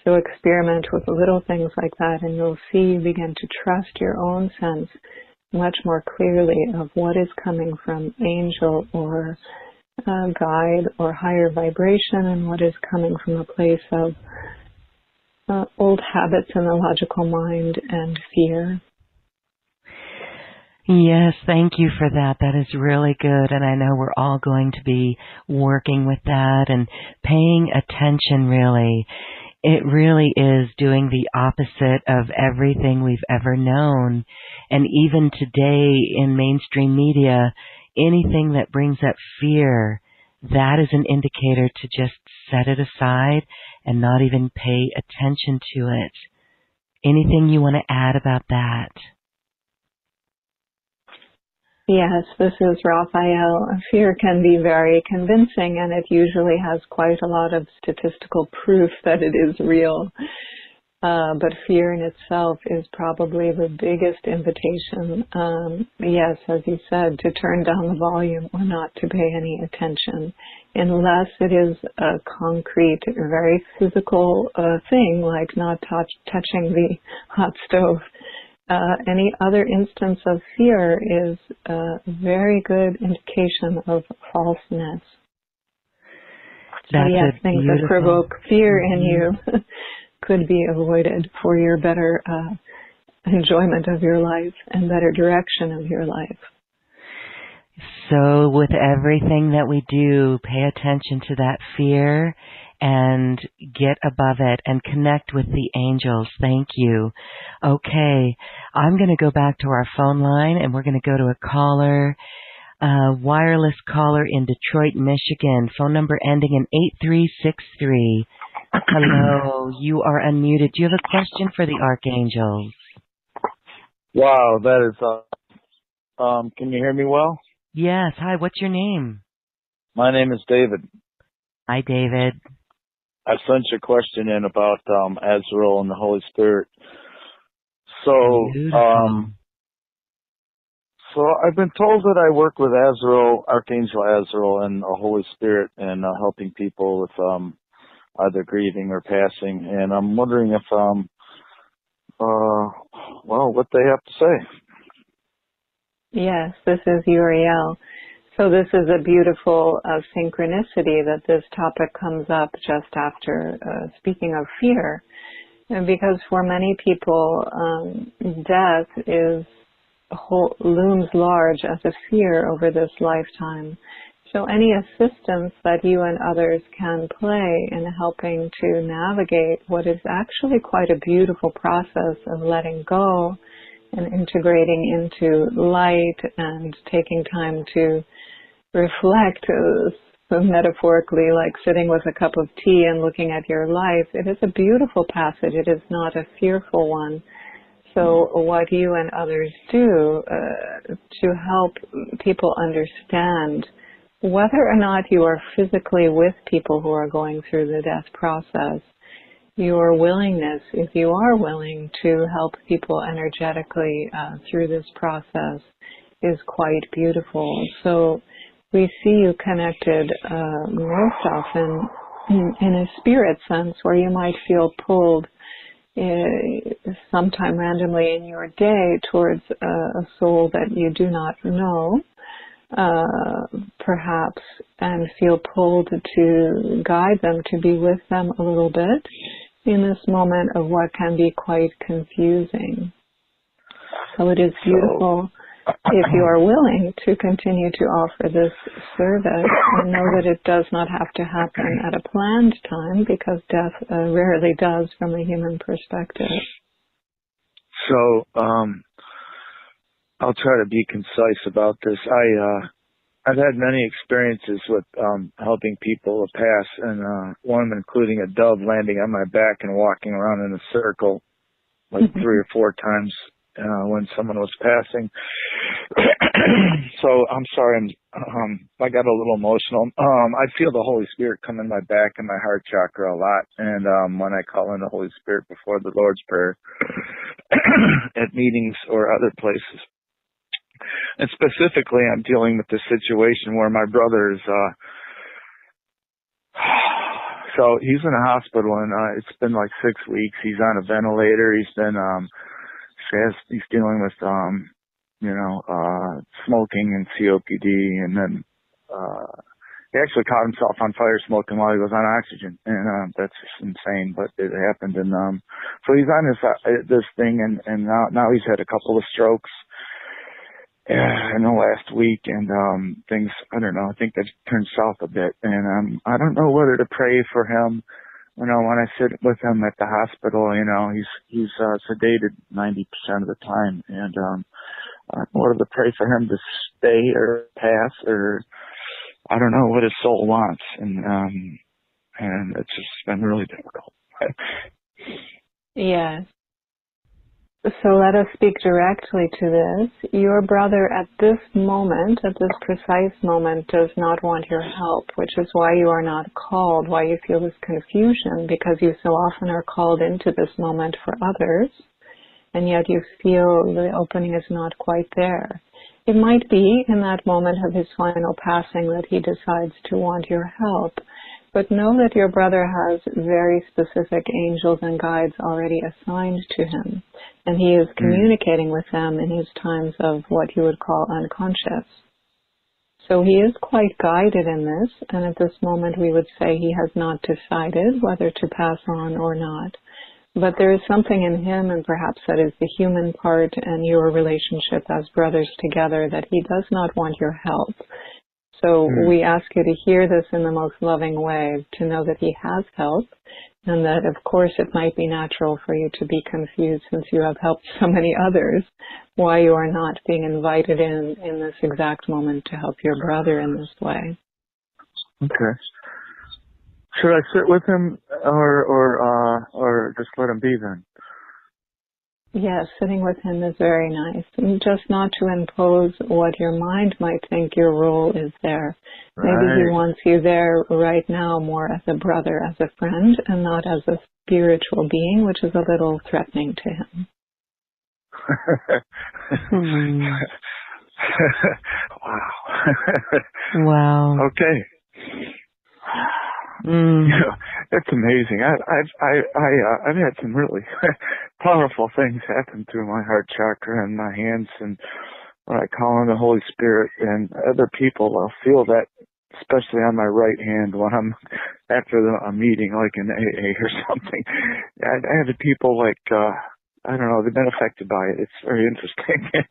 So experiment with little things like that, and you'll see you begin to trust your own sense much more clearly of what is coming from angel or guide or higher vibration, and what is coming from a place of old habits in the logical mind and fear. Yes, thank you for that. That is really good. And I know we're all going to be working with that and paying attention, really. It really is doing the opposite of everything we've ever known. And even today in mainstream media, anything that brings up fear, that is an indicator to just set it aside and not even pay attention to it. Anything you want to add about that? Yes, this is Raphael. Fear can be very convincing, and it usually has quite a lot of statistical proof that it is real. But fear in itself is probably the biggest invitation, yes, as you said, to turn down the volume or not to pay any attention, unless it is a concrete, very physical thing, like not touching the hot stove. Any other instance of fear is a very good indication of falseness. So yes, things that provoke fear in you could be avoided for your better enjoyment of your life and better direction of your life. So with everything that we do, pay attention to that fear and get above it and connect with the angels. Thank you. Okay, I'm going to go back to our phone line, and we're going to go to a caller, wireless caller in Detroit, Michigan, phone number ending in 8363. Hello, you are unmuted. Do you have a question for the Archangels? Wow, that is, can you hear me well? Yes. Hi, what's your name? My name is David. Hi, David. I sent you a question in about Azrael and the Holy Spirit. So I've been told that I work with Azrael, Archangel Azrael, and the Holy Spirit, and helping people with either grieving or passing. And I'm wondering if, what they have to say. Yes, this is Uriel. So this is a beautiful synchronicity that this topic comes up just after speaking of fear. And because for many people, death looms large as a fear over this lifetime. So any assistance that you and others can play in helping to navigate what is actually quite a beautiful process of letting go and integrating into light and taking time to reflect metaphorically like sitting with a cup of tea and looking at your life, it is a beautiful passage. It is not a fearful one. So what you and others do to help people understand whether or not you are physically with people who are going through the death process, your willingness, if you are willing to help people energetically through this process, is quite beautiful. So we see you connected most often in a spirit sense, where you might feel pulled sometime randomly in your day towards a soul that you do not know, perhaps, and feel pulled to guide them, to be with them a little bit in this moment of what can be quite confusing. So it is beautiful if you are willing to continue to offer this service, and know that it does not have to happen at a planned time, because death rarely does from a human perspective. So I'll try to be concise about this. I've had many experiences with helping people pass, and one including a dove landing on my back and walking around in a circle like 3 or 4 times when someone was passing. So I'm sorry, I got a little emotional. I feel the Holy Spirit come in my back and my heart chakra a lot, and when I call in the Holy Spirit before the Lord's Prayer at meetings or other places. And specifically, I'm dealing with this situation where my brother is, so he's in a hospital, and it's been like 6 weeks. He's on a ventilator. He's been, he's dealing with, smoking and COPD, and then he actually caught himself on fire smoking while he was on oxygen, and that's just insane, but it happened. And so he's on this thing, and now he's had a couple of strokes in the last week, and things, I don't know, I think they've turned south a bit, and I don't know whether to pray for him. When I sit with him at the hospital, he's sedated 90% of the time, and I don't know whether to pray for him to stay or pass, or I don't know what his soul wants, and it's just been really difficult. Yes. So let us speak directly to this. Your brother at this moment, at this precise moment, does not want your help, which is why you are not called, why you feel this confusion, because you so often are called into this moment for others, and yet you feel the opening is not quite there. It might be in that moment of his final passing that he decides to want your help, but know that your brother has very specific angels and guides already assigned to him, and he is communicating with them in his times of what you would call unconscious. So he is quite guided in this, and at this moment we would say he has not decided whether to pass on or not. But there is something in him, and perhaps that is the human part and your relationship as brothers together, that he does not want your help. So we ask you to hear this in the most loving way, to know that he has help, and that, of course, it might be natural for you to be confused since you have helped so many others, why you are not being invited in this exact moment to help your brother in this way. Okay. Should I sit with him or just let him be then? Yes, sitting with him is very nice. And just not to impose what your mind might think your role is there. Right. Maybe he wants you there right now more as a brother, as a friend, and not as a spiritual being, which is a little threatening to him. Wow. Wow. Okay. It's amazing. I've had some really powerful things happen through my heart chakra and my hands, and when I call on the Holy Spirit, and other people, I'll feel that, especially on my right hand when I'm after a meeting, like in AA or something. I have the people like, I don't know, they've been affected by it. It's very interesting.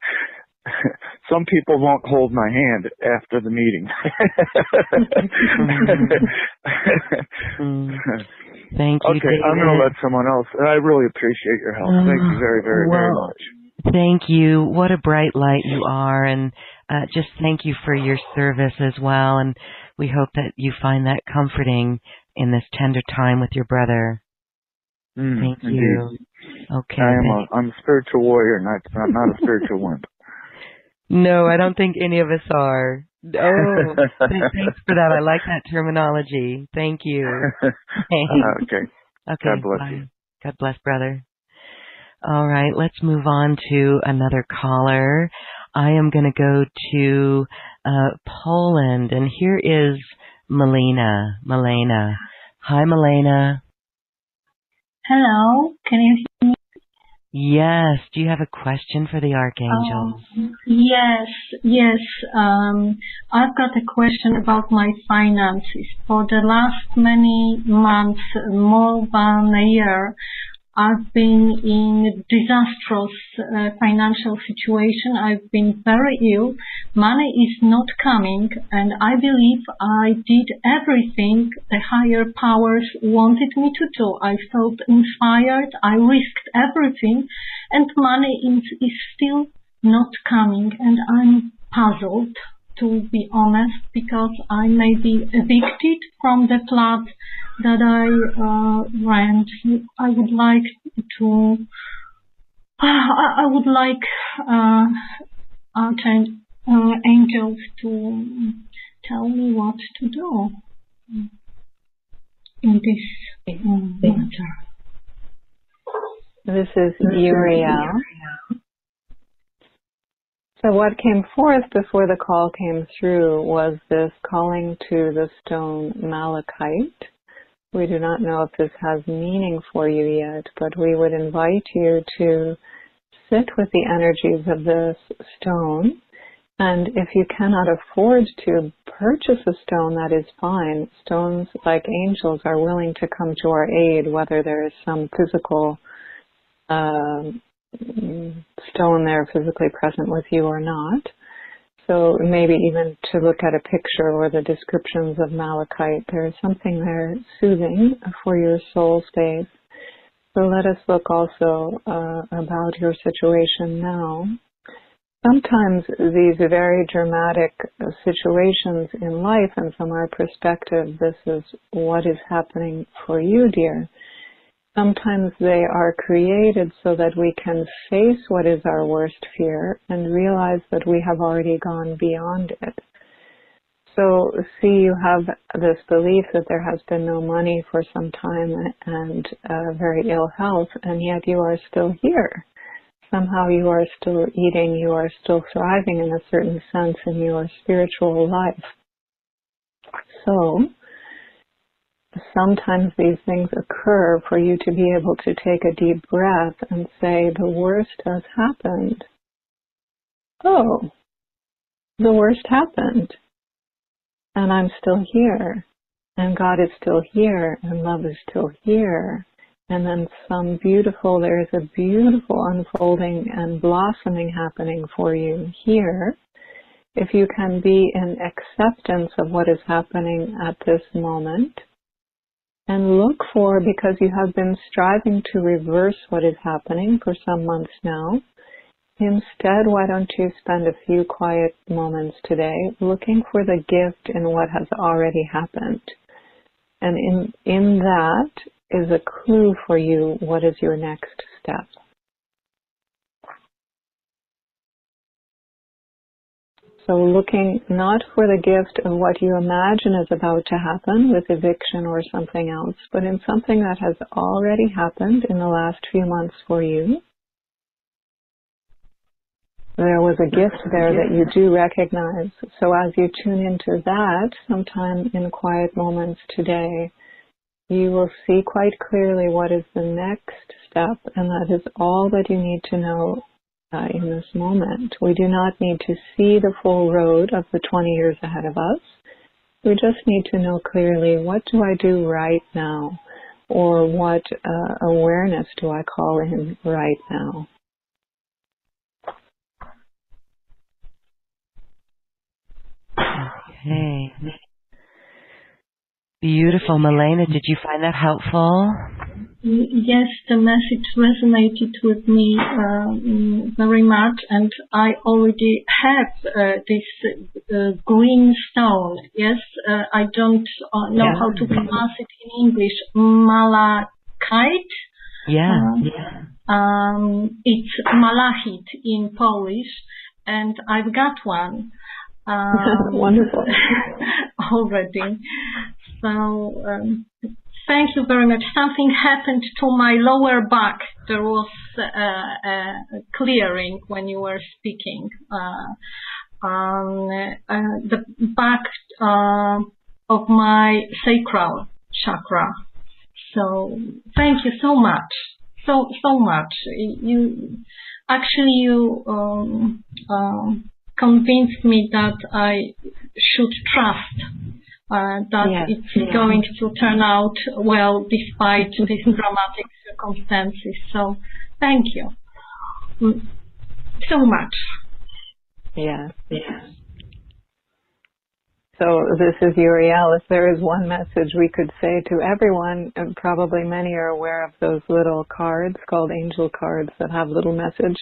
Some people won't hold my hand after the meeting. Thank you, okay, David. I'm going to let someone else. I really appreciate your help. Thank you very, very, very much. Thank you. What a bright light you are, and just thank you for your service as well, and we hope that you find that comforting in this tender time with your brother. Thank Indeed. you. Okay. I'm a spiritual warrior, I'm not a spiritual one. No, I don't think any of us are. Oh, thanks for that. I like that terminology. Thank you. Okay. Okay. God bless bye. you. God bless, brother. All right, let's move on to another caller. I am going to go to Poland, and here is Milena. Hi, Milena. Hello, can you hear me? Yes. Do you have a question for the Archangels? Yes. I've got a question about my finances. For the last many months, more than a year, I've been in disastrous financial situation. I've been very ill. Money is not coming, and I believe I did everything the higher powers wanted me to do. I felt inspired. I risked everything, and money is still not coming, and I'm puzzled, to be honest, because I may be evicted from the flat that I rent. I would like Archangels to tell me what to do in this matter. This is Uriel. So what came forth before the call came through was this calling to the stone malachite. We do not know if this has meaning for you yet, but we would invite you to sit with the energies of this stone. And if you cannot afford to purchase a stone, that is fine. Stones like angels are willing to come to our aid, whether there is some physical stone there physically present with you or not. So maybe even to look at a picture or the descriptions of malachite, there is something there soothing for your soul space. So let us look also about your situation now. Sometimes these very dramatic situations in life, and from our perspective, this is what is happening for you, dear. Sometimes they are created so that we can face what is our worst fear and realize that we have already gone beyond it. So, see, you have this belief that there has been no money for some time and very ill health, and yet you are still here. Somehow you are still eating, you are still thriving in a certain sense in your spiritual life. So, sometimes these things occur for you to be able to take a deep breath and say, the worst has happened. Oh, the worst happened. And I'm still here. And God is still here. And love is still here. And then there is a beautiful unfolding and blossoming happening for you here. If you can be in acceptance of what is happening at this moment, and look for, because you have been striving to reverse what is happening for some months now, instead, why don't you spend a few quiet moments today looking for the gift in what has already happened. And in that is a clue for you, what is your next step. So looking not for the gift of what you imagine is about to happen with eviction or something else, but in something that has already happened in the last few months for you. There was a gift there that you do recognize. So as you tune into that, sometime in quiet moments today, you will see quite clearly what is the next step, and that is all that you need to know in this moment. We do not need to see the full road of the 20 years ahead of us. We just need to know clearly, what do I do right now? Or what awareness do I call in right now? Okay. Beautiful. Milena, did you find that helpful? Yes, the message resonated with me very much, and I already have this green stone. Yes, I don't know how to pronounce it in English. Malachite. It's malachite in Polish, and I've got one. Wonderful. Already. So thank you very much. Something happened to my lower back. There was a clearing when you were speaking. The back of my sacral chakra. So thank you so much. So much. You convinced me that I should trust that it's going to turn out well despite these dramatic circumstances. So thank you so much. Yes. So this is Uriel. If there is one message we could say to everyone, and probably many are aware of those little cards called angel cards that have little message.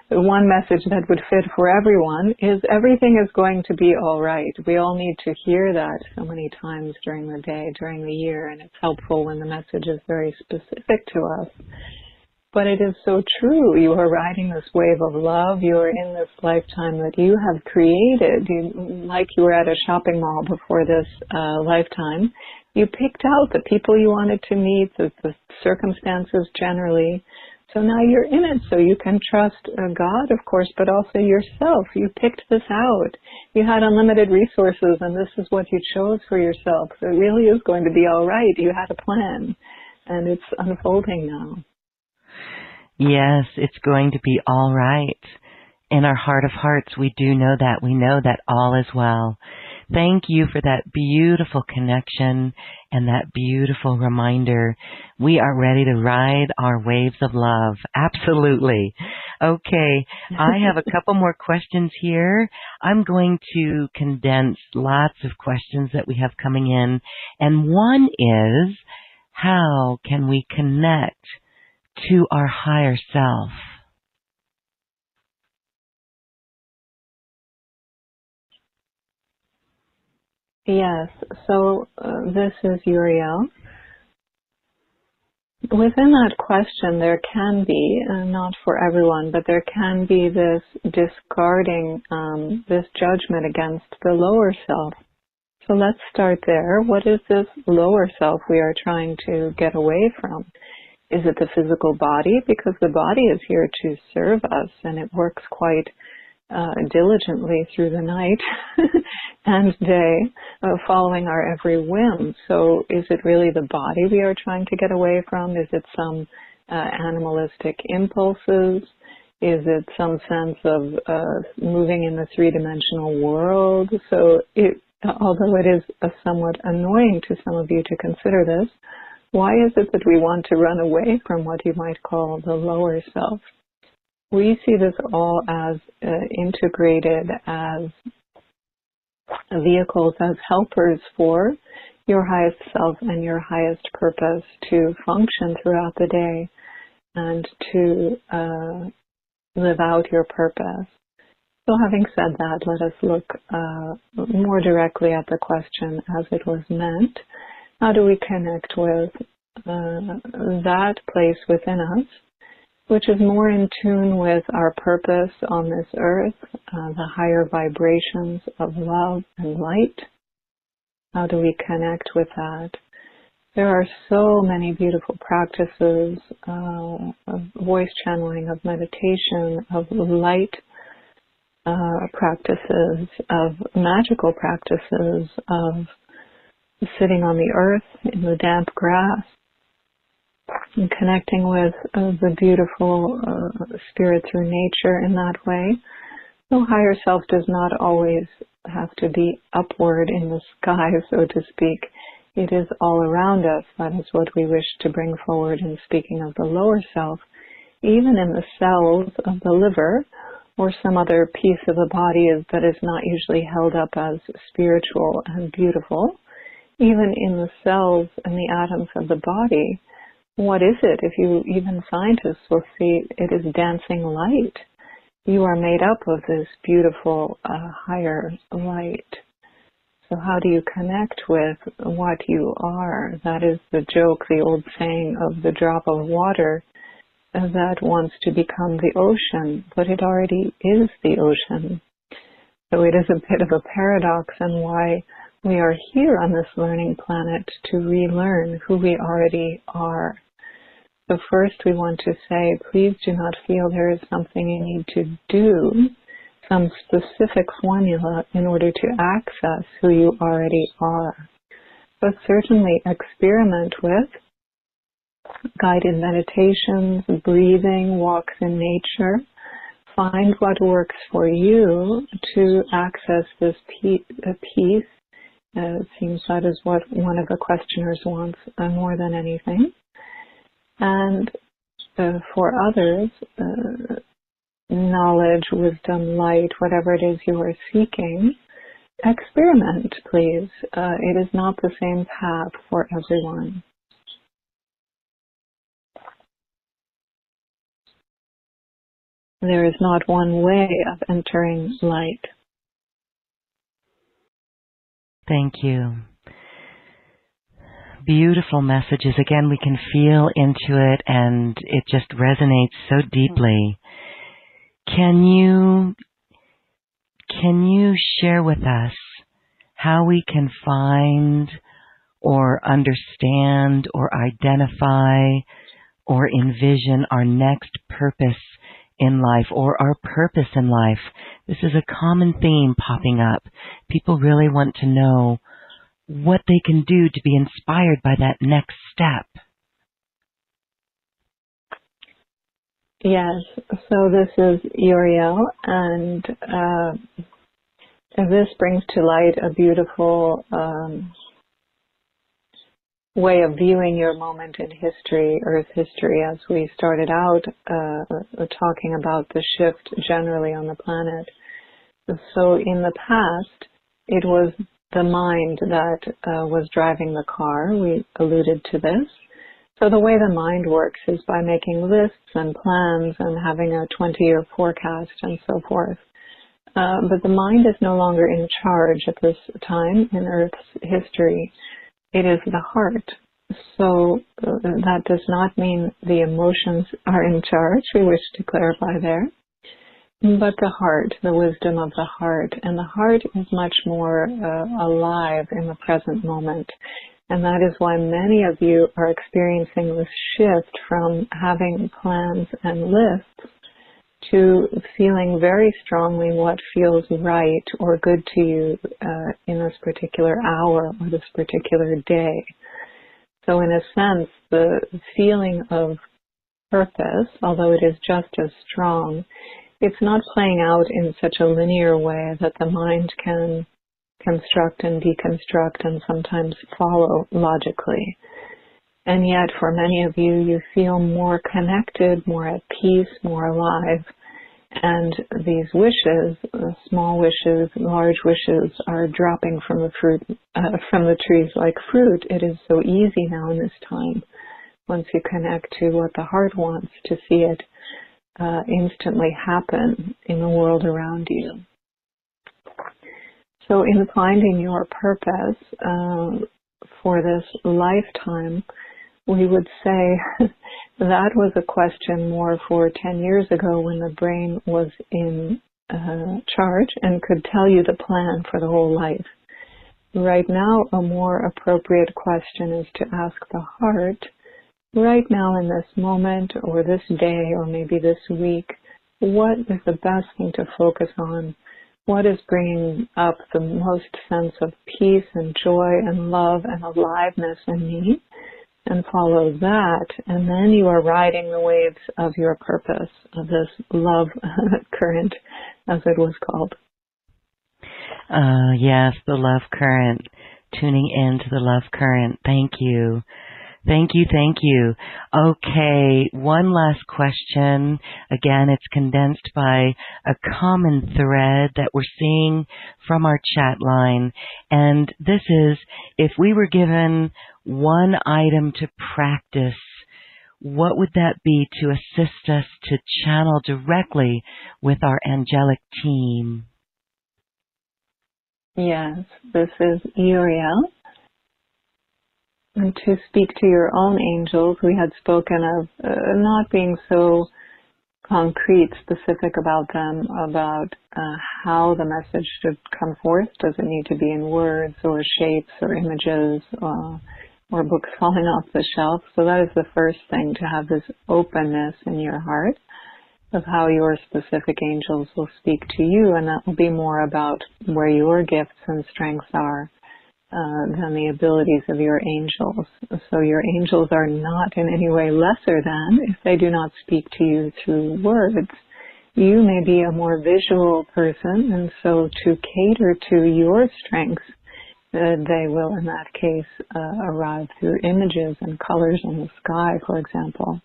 The one message that would fit for everyone is everything is going to be all right. We all need to hear that so many times during the day, during the year, and it's helpful when the message is very specific to us. But it is so true. You are riding this wave of love. You are in this lifetime that you have created. Like you were at a shopping mall before this lifetime. You picked out the people you wanted to meet, the circumstances generally. So now you're in it, so you can trust God, of course, but also yourself. You picked this out. You had unlimited resources, and this is what you chose for yourself. So it really is going to be all right. You had a plan, and it's unfolding now. Yes, it's going to be all right. In our heart of hearts, we do know that. We know that all is well. Thank you for that beautiful connection and that beautiful reminder. We are ready to ride our waves of love. Absolutely. Okay, I have a couple more questions here. I'm going to condense lots of questions that we have coming in. And one is, how can we connect to our higher self? Yes, so this is Uriel. Within that question, there can be, not for everyone, but there can be this discarding, this judgment against the lower self. So let's start there. What is this lower self we are trying to get away from? Is it the physical body? Because the body is here to serve us, and it works quite diligently through the night and day, following our every whim. So is it really the body we are trying to get away from? Is it some animalistic impulses? Is it some sense of moving in the three-dimensional world? So although it is somewhat annoying to some of you to consider this, why is it that we want to run away from what you might call the lower self? We see this all as integrated as vehicles, as helpers for your highest self and your highest purpose to function throughout the day and to live out your purpose. So having said that, let us look more directly at the question as it was meant. How do we connect with that place within us, which is more in tune with our purpose on this earth, the higher vibrations of love and light? How do we connect with that? There are so many beautiful practices of voice channeling, of meditation, of light practices, of magical practices, of sitting on the earth in the damp grass, and connecting with the beautiful spirit through nature in that way. So higher self does not always have to be upward in the sky, so to speak. It is all around us. That is what we wish to bring forward in speaking of the lower self. Even in the cells of the liver or some other piece of the body that is not usually held up as spiritual and beautiful, even in the cells and the atoms of the body, what is it? If you, even scientists will see it is dancing light. You are made up of this beautiful higher light. So how do you connect with what you are? That is the joke, the old saying of the drop of water that wants to become the ocean, but it already is the ocean. So it is a bit of a paradox, and why we are here on this learning planet to relearn who we already are. So first we want to say, please do not feel there is something you need to do, some specific formula in order to access who you already are. But certainly experiment with guided meditations, breathing, walks in nature. Find what works for you to access this peace. It seems that is what one of the questioners wants more than anything. And for others, knowledge, wisdom, light, whatever it is you are seeking, experiment, please. It is not the same path for everyone. There is not one way of entering light. Thank you. Beautiful messages. Again, we can feel into it and it just resonates so deeply. Can you share with us how we can find or understand or identify or envision our next purpose in life, or our purpose in life? This is a common theme popping up. People really want to know what they can do to be inspired by that next step. Yes, so this is Uriel, and this brings to light a beautiful way of viewing your moment in history, Earth history, as we started out talking about the shift generally on the planet. So in the past, it was the mind that was driving the car. We alluded to this. So the way the mind works is by making lists and plans and having a 20-year forecast and so forth. But the mind is no longer in charge at this time in Earth's history. It is the heart. So that does not mean the emotions are in charge. We wish to clarify there. But the heart, the wisdom of the heart. And the heart is much more alive in the present moment. And that is why many of you are experiencing this shift from having plans and lists to feeling very strongly what feels right or good to you in this particular hour or this particular day. So in a sense, the feeling of purpose, although it is just as strong, it's not playing out in such a linear way that the mind can construct and deconstruct and sometimes follow logically. And yet for many of you, you feel more connected, more at peace, more alive. And these wishes, small wishes, large wishes, are dropping from the trees like fruit. It is so easy now in this time. Once you connect to what the heart wants, to see it instantly happen in the world around you. So in finding your purpose for this lifetime, we would say that was a question more for 10 years ago when the brain was in charge and could tell you the plan for the whole life. Right now, a more appropriate question is to ask the heart, right now in this moment or this day or maybe this week, what is the best thing to focus on? What is bringing up the most sense of peace and joy and love and aliveness in me? And follow that, and then you are riding the waves of your purpose, of this love current, as it was called. Yes, the love current, tuning into the love current. Thank you. Thank you, thank you. Okay, one last question. Again, it's condensed by a common thread that we're seeing from our chat line. And this is, if we were given one item to practice what would that be to assist us to channel directly with our angelic team? Yes, this is Uriel. And to speak to your own angels, we had spoken of not being so concrete, specific about them, about how the message should come forth. Does it need to be in words or shapes or images or books falling off the shelf? So that is the first thing, to have this openness in your heart of how your specific angels will speak to you, and that will be more about where your gifts and strengths are than the abilities of your angels. So your angels are not in any way lesser than if they do not speak to you through words. You may be a more visual person, and so to cater to your strengths, they will in that case arrive through images and colors in the sky, for example,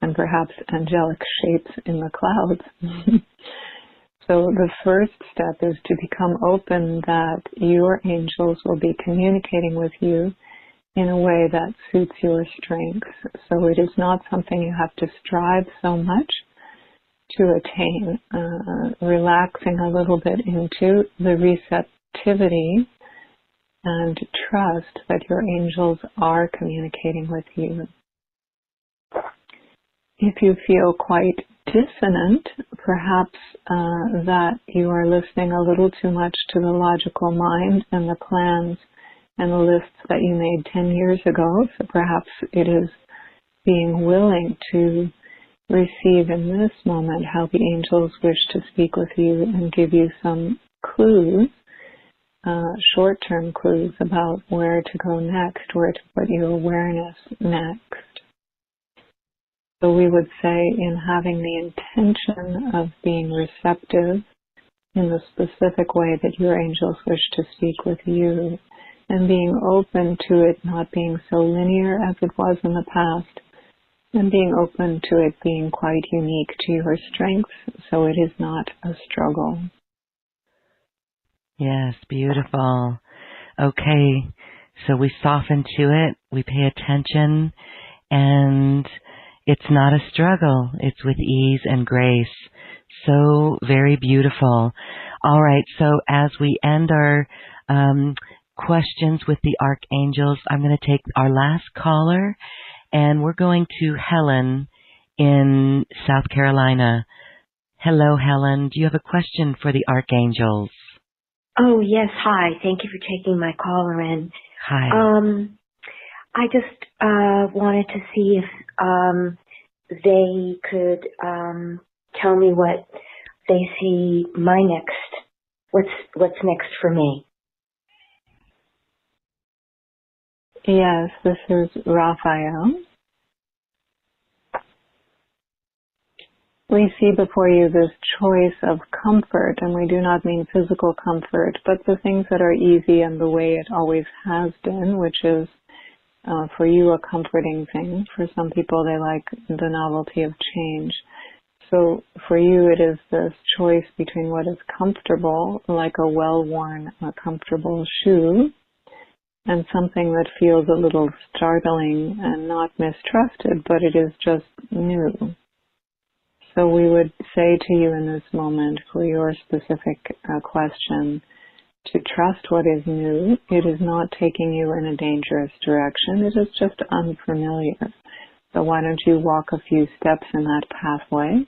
and perhaps angelic shapes in the clouds. So the first step is to become open that your angels will be communicating with you in a way that suits your strengths. So it is not something you have to strive so much to attain. Relaxing a little bit into the receptivity and trust that your angels are communicating with you. If you feel quite dissonant, perhaps that you are listening a little too much to the logical mind and the plans and the lists that you made 10 years ago. So perhaps it is being willing to receive in this moment how the angels wish to speak with you and give you some clues, short-term clues about where to go next, where to put your awareness next. So we would say, in having the intention of being receptive in the specific way that your angels wish to speak with you, and being open to it not being so linear as it was in the past, and being open to it being quite unique to your strengths, so it is not a struggle. Yes, beautiful. Okay, so we soften to it, we pay attention, and it's not a struggle. It's with ease and grace. So very beautiful. All right, so as we end our questions with the archangels, I'm going to take our last caller, and we're going to Helen in South Carolina. Hello, Helen. Do you have a question for the archangels? Oh, yes. Hi. Thank you for taking my call, Lorraine. Hi. I just wanted to see if they could tell me what they see my next, what's next for me. Yes, this is Raphael. We see before you this choice of comfort, and we do not mean physical comfort, but the things that are easy and the way it always has been, which is for you a comforting thing. For some people, they like the novelty of change. So for you, it is this choice between what is comfortable, like a well-worn, comfortable shoe, and something that feels a little startling and not mistrusted, but it is just new. So we would say to you in this moment, for your specific question, to trust what is new. It is not taking you in a dangerous direction. It is just unfamiliar. So why don't you walk a few steps in that pathway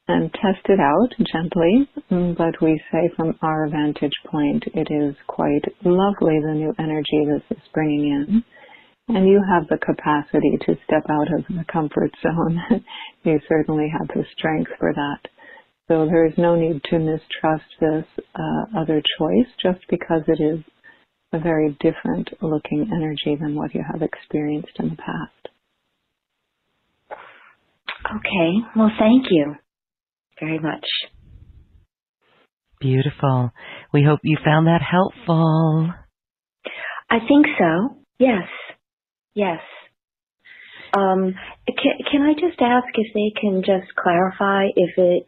and test it out gently. But we say from our vantage point, it is quite lovely, the new energy this is bringing in. And you have the capacity to step out of the comfort zone. You certainly have the strength for that. So there is no need to mistrust this other choice just because it is a very different looking energy than what you have experienced in the past. Okay. Well, thank you very much. Beautiful. We hope you found that helpful. I think so. Yes. Yes. Can I just ask if they can just clarify if it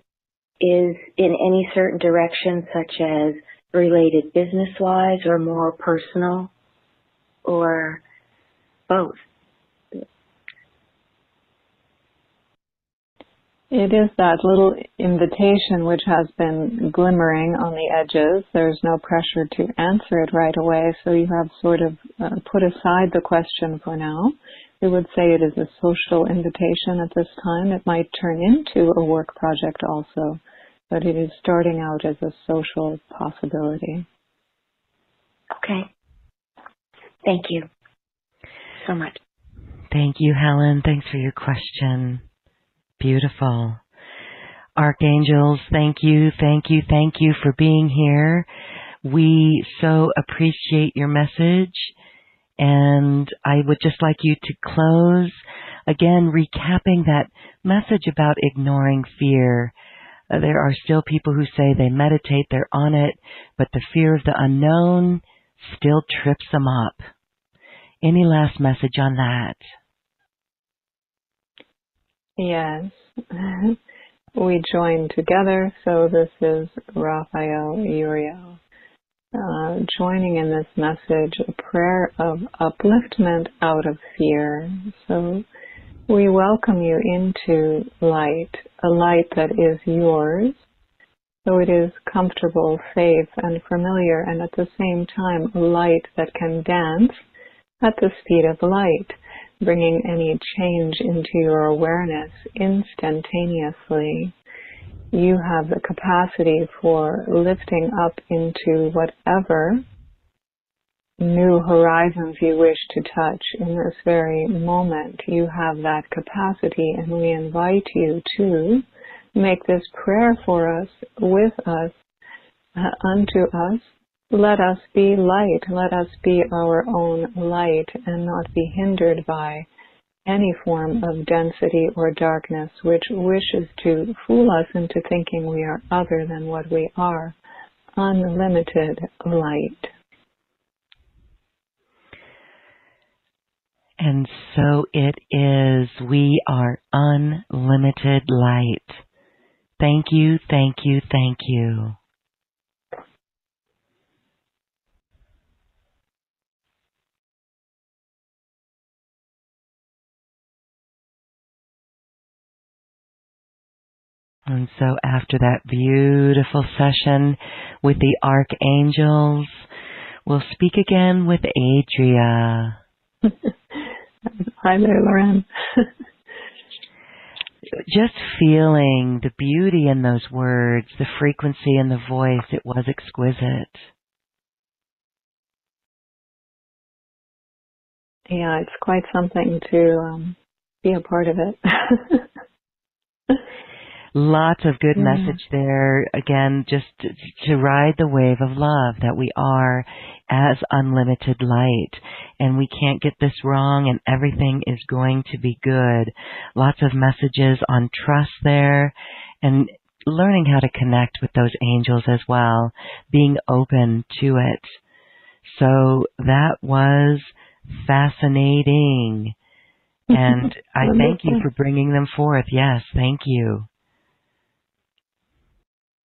is in any certain direction, such as related business-wise or more personal, or both? It is that little invitation which has been glimmering on the edges. There's no pressure to answer it right away, so you have sort of put aside the question for now. We would say it is a social invitation at this time. It might turn into a work project also, but it is starting out as a social possibility. Okay. Thank you so much. Thank you, Helen. Thanks for your question. Beautiful. Archangels, thank you for being here. We so appreciate your message, and I would just like you to close, again, recapping that message about ignoring fear. There are still people who say they meditate, they're on it, but the fear of the unknown still trips them up. Any last message on that? Yes. We join together, so this is Raphael Uriel. Joining in this message, a prayer of upliftment out of fear. So we welcome you into light, a light that is yours. So it is comfortable, safe, and familiar, and at the same time, a light that can dance at the speed of light, bringing any change into your awareness instantaneously. You have the capacity for lifting up into whatever new horizons you wish to touch in this very moment. You have that capacity, and we invite you to make this prayer for us, with us, unto us. Let us be light. Let us be our own light and not be hindered by any form of density or darkness which wishes to fool us into thinking we are other than what we are. Unlimited light. And so it is. We are unlimited light. Thank you, thank you, thank you. And so after that beautiful session with the Archangels, we'll speak again with Adria. Hi there, Lauren. Just feeling the beauty in those words, the frequency in the voice, it was exquisite. Yeah, it's quite something to be a part of it. Lots of good message there. Again, just to ride the wave of love that we are as unlimited light. And we can't get this wrong, and everything is going to be good. Lots of messages on trust there, and learning how to connect with those angels as well, being open to it. So that was fascinating. And I thank you for bringing them forth. Yes, thank you.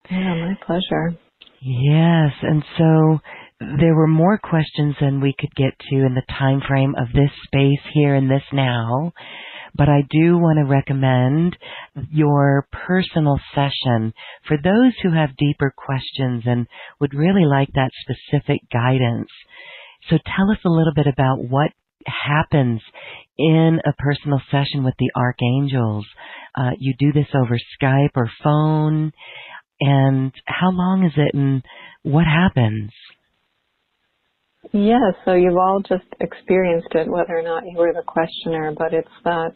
Yeah, my pleasure. Yes, and so there were more questions than we could get to in the time frame of this space here and this now, but I do want to recommend your personal session for those who have deeper questions and would really like that specific guidance. So tell us a little bit about what happens in a personal session with the Archangels. You do this over Skype or phone. And how long is it, and what happens? Yeah, so you've all just experienced it, whether or not you were the questioner, but it's that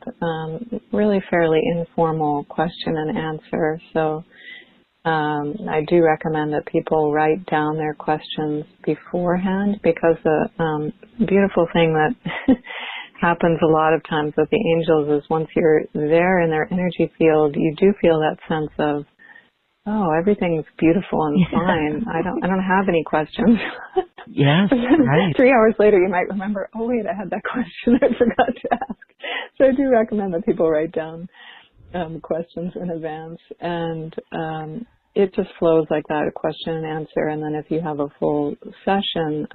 really fairly informal question and answer. So I do recommend that people write down their questions beforehand, because the beautiful thing that happens a lot of times with the angels is once you're there in their energy field, you do feel that sense of, oh, everything's beautiful and fine. I don't have any questions. Yes, right. 3 hours later, you might remember, oh wait, I had that question I forgot to ask. So I do recommend that people write down questions in advance, and it just flows like that, a question and answer. And then if you have a full session,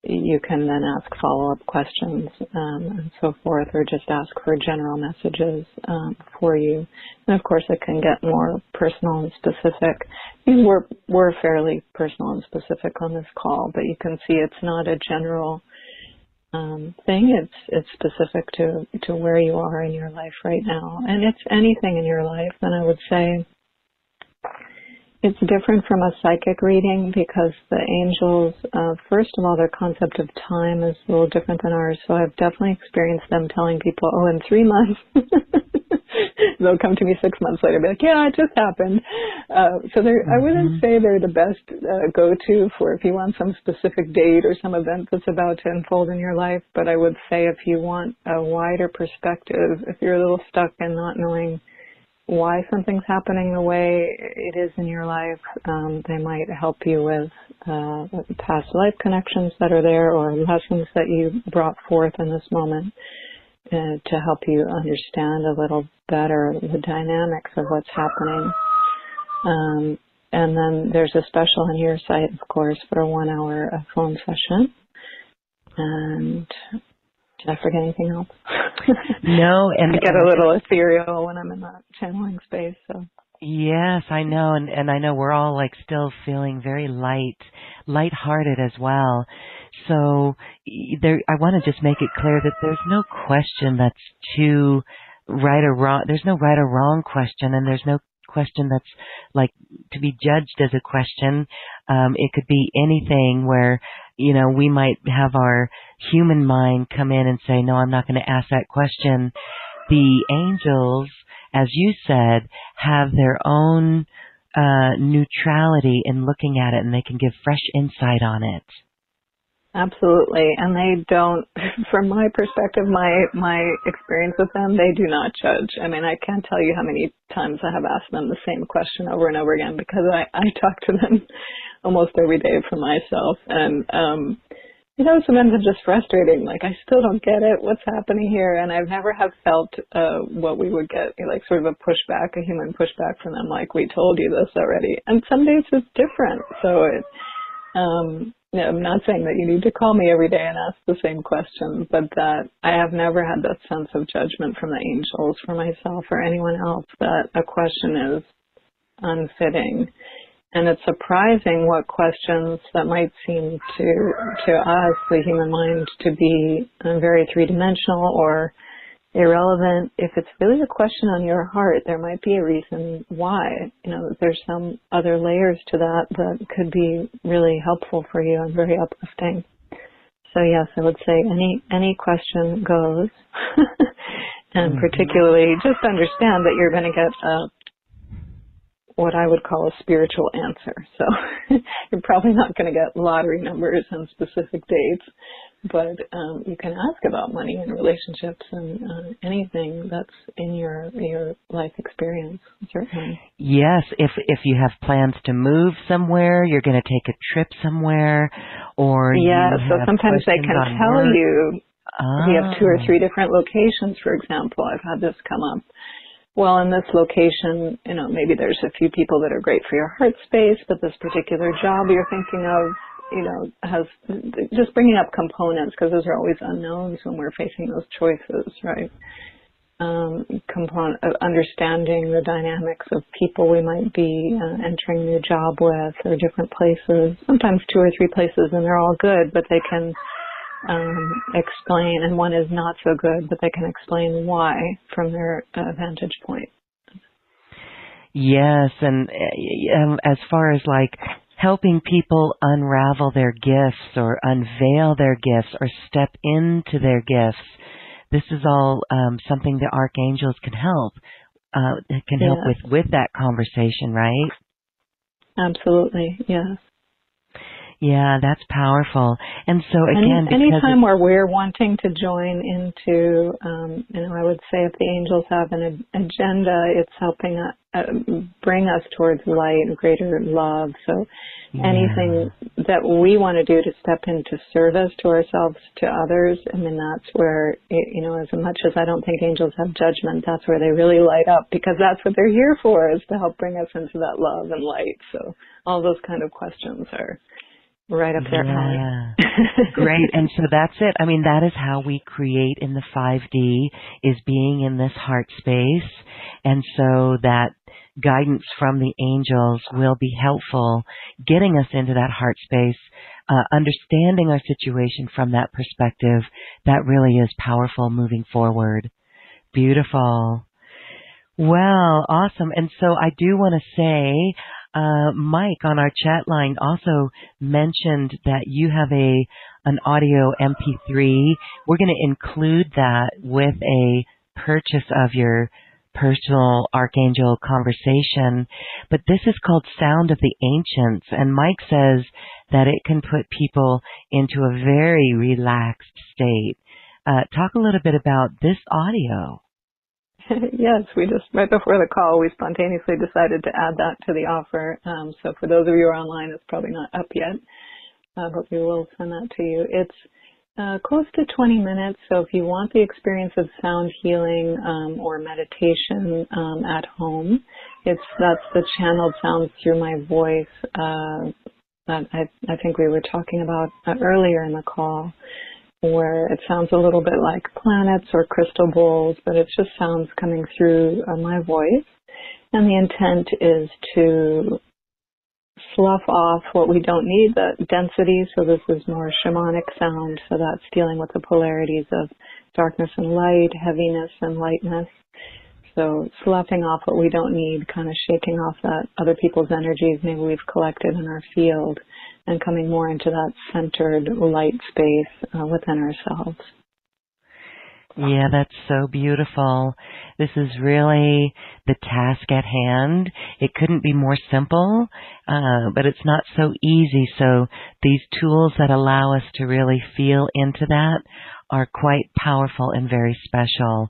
you can then ask follow-up questions and so forth, or just ask for general messages for you. And of course, it can get more personal and specific. We're fairly personal and specific on this call, but you can see it's not a general thing. It's specific to where you are in your life right now, and it's anything in your life. And I would say it's different from a psychic reading because the angels, first of all, their concept of time is a little different than ours. So I've definitely experienced them telling people, oh, in 3 months, they'll come to me 6 months later and be like, yeah, it just happened. So I wouldn't say they're the best go-to for if you want some specific date or some event that's about to unfold in your life. But I would say if you want a wider perspective, if you're a little stuck in not knowing why something's happening the way it is in your life, they might help you with past life connections that are there, or lessons that you brought forth in this moment to help you understand a little better the dynamics of what's happening. And then there's a special on your site, of course, for a 1 hour phone session. And did I forget anything else? No, and I get a little ethereal when I'm in that channeling space. So yes, I know, and I know we're all like still feeling very lighthearted as well. So I want to just make it clear that there's no question that's too right or wrong. There's no right or wrong question, and there's no question that's like to be judged as a question. It could be anything where, we might have our human mind come in and say, no, I'm not going to ask that question. The angels, as you said, have their own neutrality in looking at it, and they can give fresh insight on it. Absolutely. And they don't, from my perspective, my experience with them, they do not judge. I mean, I can't tell you how many times I have asked them the same question over and over again, because I talk to them almost every day for myself. And, sometimes it's just frustrating. Like, I still don't get it. What's happening here? And I've never have felt what we would get, like sort of a pushback, a human pushback from them, like, we told you this already. And some days it's different. So I'm not saying that you need to call me every day and ask the same question, but that I have never had that sense of judgment from the angels for myself or anyone else that a question is unfitting. And it's surprising what questions that might seem to us, the human mind, to be very three-dimensional or irrelevant. If it's really a question on your heart, there might be a reason why. There's some other layers to that could be really helpful for you and very uplifting. So yes, I would say any question goes. And particularly just understand that you're going to get what I would call a spiritual answer. So you're probably not going to get lottery numbers and specific dates, but you can ask about money and relationships and anything that's in your life experience, certainly. Yes, if you have plans to move somewhere, you're going to take a trip somewhere, or so sometimes they can tell work. you if you have 2 or 3 different locations, for example. I've had this come up. Well, in this location, maybe there's a few people that are great for your heart space, but this particular job you're thinking of, has just bringing up components, because those are always unknowns when we're facing those choices, right? Understanding the dynamics of people we might be entering a new job with, or different places, sometimes 2 or 3 places, and they're all good, but they can explain, and one is not so good, but they can explain why from their vantage point. Yes, and as far as like helping people unravel their gifts or unveil their gifts or step into their gifts, this is all something the archangels can help. Help with that conversation, right? Absolutely, yes. Yeah, that's powerful. And so again, anytime where we're wanting to join into, I would say if the angels have an agenda, it's helping bring us towards light and greater love. So anything that we want to do to step into service to ourselves, to others, that's where, as much as I don't think angels have judgment, that's where they really light up, because that's what they're here for, is to help bring us into that love and light. So all those kind of questions are right up their alley. Great. And so that's it. I mean, that is how we create in the 5D, is being in this heart space. And so that guidance from the angels will be helpful, getting us into that heart space, understanding our situation from that perspective. That really is powerful moving forward. Beautiful. Well, awesome. And so I do want to say, Mike on our chat line also mentioned that you have an audio MP3. We're going to include that with a purchase of your personal Archangel conversation. But this is called Sound of the Ancients, and Mike says that it can put people into a very relaxed state. Talk a little bit about this audio. Yes, we just, right before the call, we spontaneously decided to add that to the offer. So for those of you who are online, it's probably not up yet, but we will send that to you. It's close to 20 minutes, so if you want the experience of sound healing or meditation at home, that's the channeled sounds through my voice that I think we were talking about earlier in the call, where it sounds a little bit like planets or crystal bowls, but it's just sounds coming through my voice. And the intent is to slough off what we don't need, the density. So this is more shamanic sound, so that's dealing with the polarities of darkness and light, heaviness and lightness. So sloughing off what we don't need, kind of shaking off that other people's energies maybe we've collected in our field, and coming more into that centered light space within ourselves. Yeah, that's so beautiful. This is really the task at hand. It couldn't be more simple, but it's not so easy. So these tools that allow us to really feel into that are quite powerful and very special.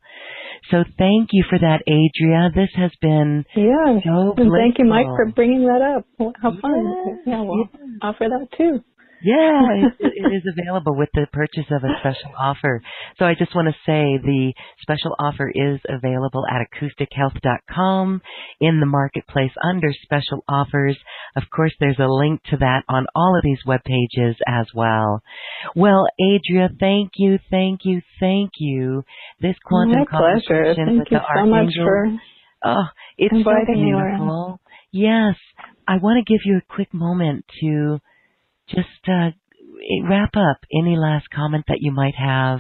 So thank you for that, Adria. This has been so blissful. And thank you, Mike, for bringing that up. How fun. Yeah, we'll offer that too. Yeah, it is available with the purchase of a special offer. So I just want to say the special offer is available at acoustichealth.com in the marketplace under special offers. Of course, there's a link to that on all of these web pages as well. Well, Adria, thank you. This quantum conversation with the Archangels. Oh, it's so beautiful. Yes, I want to give you a quick moment to just wrap up any last comment that you might have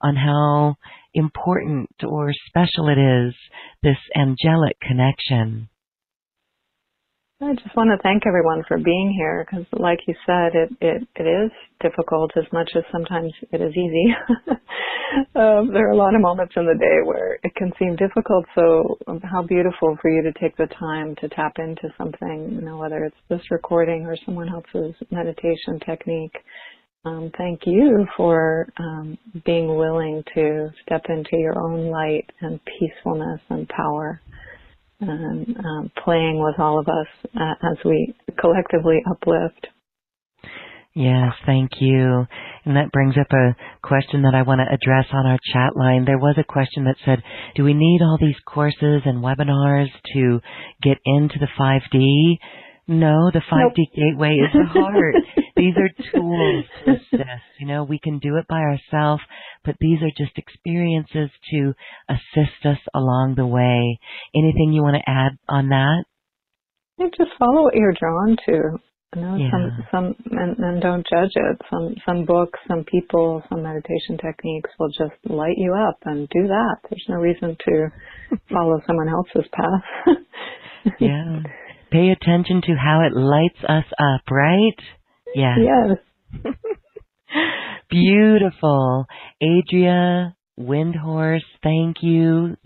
on how important or special it is, this angelic connection. I just want to thank everyone for being here, because like you said, it is difficult as much as sometimes it is easy. There are a lot of moments in the day where it can seem difficult, so how beautiful for you to take the time to tap into something, whether it's this recording or someone else's meditation technique. Thank you for being willing to step into your own light and peacefulness and power, and playing with all of us as we collectively uplift. Yes, thank you. And that brings up a question that I want to address on our chat line. There was a question that said, do we need all these courses and webinars to get into the 5D? No, the 5D gateway is the heart. These are tools to assist. We can do it by ourselves, but these are just experiences to assist us along the way. Anything you want to add on that? Just follow what you're drawn to. Some and don't judge it. Some books, some people, some meditation techniques will just light you up, and do that. There's no reason to follow someone else's path. Yeah. Pay attention to how it lights us up, right? Yeah. Yes. Beautiful. Adria Wind Horse, thank you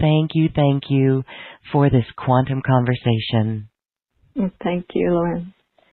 for this quantum conversation. Thank you, Lauren.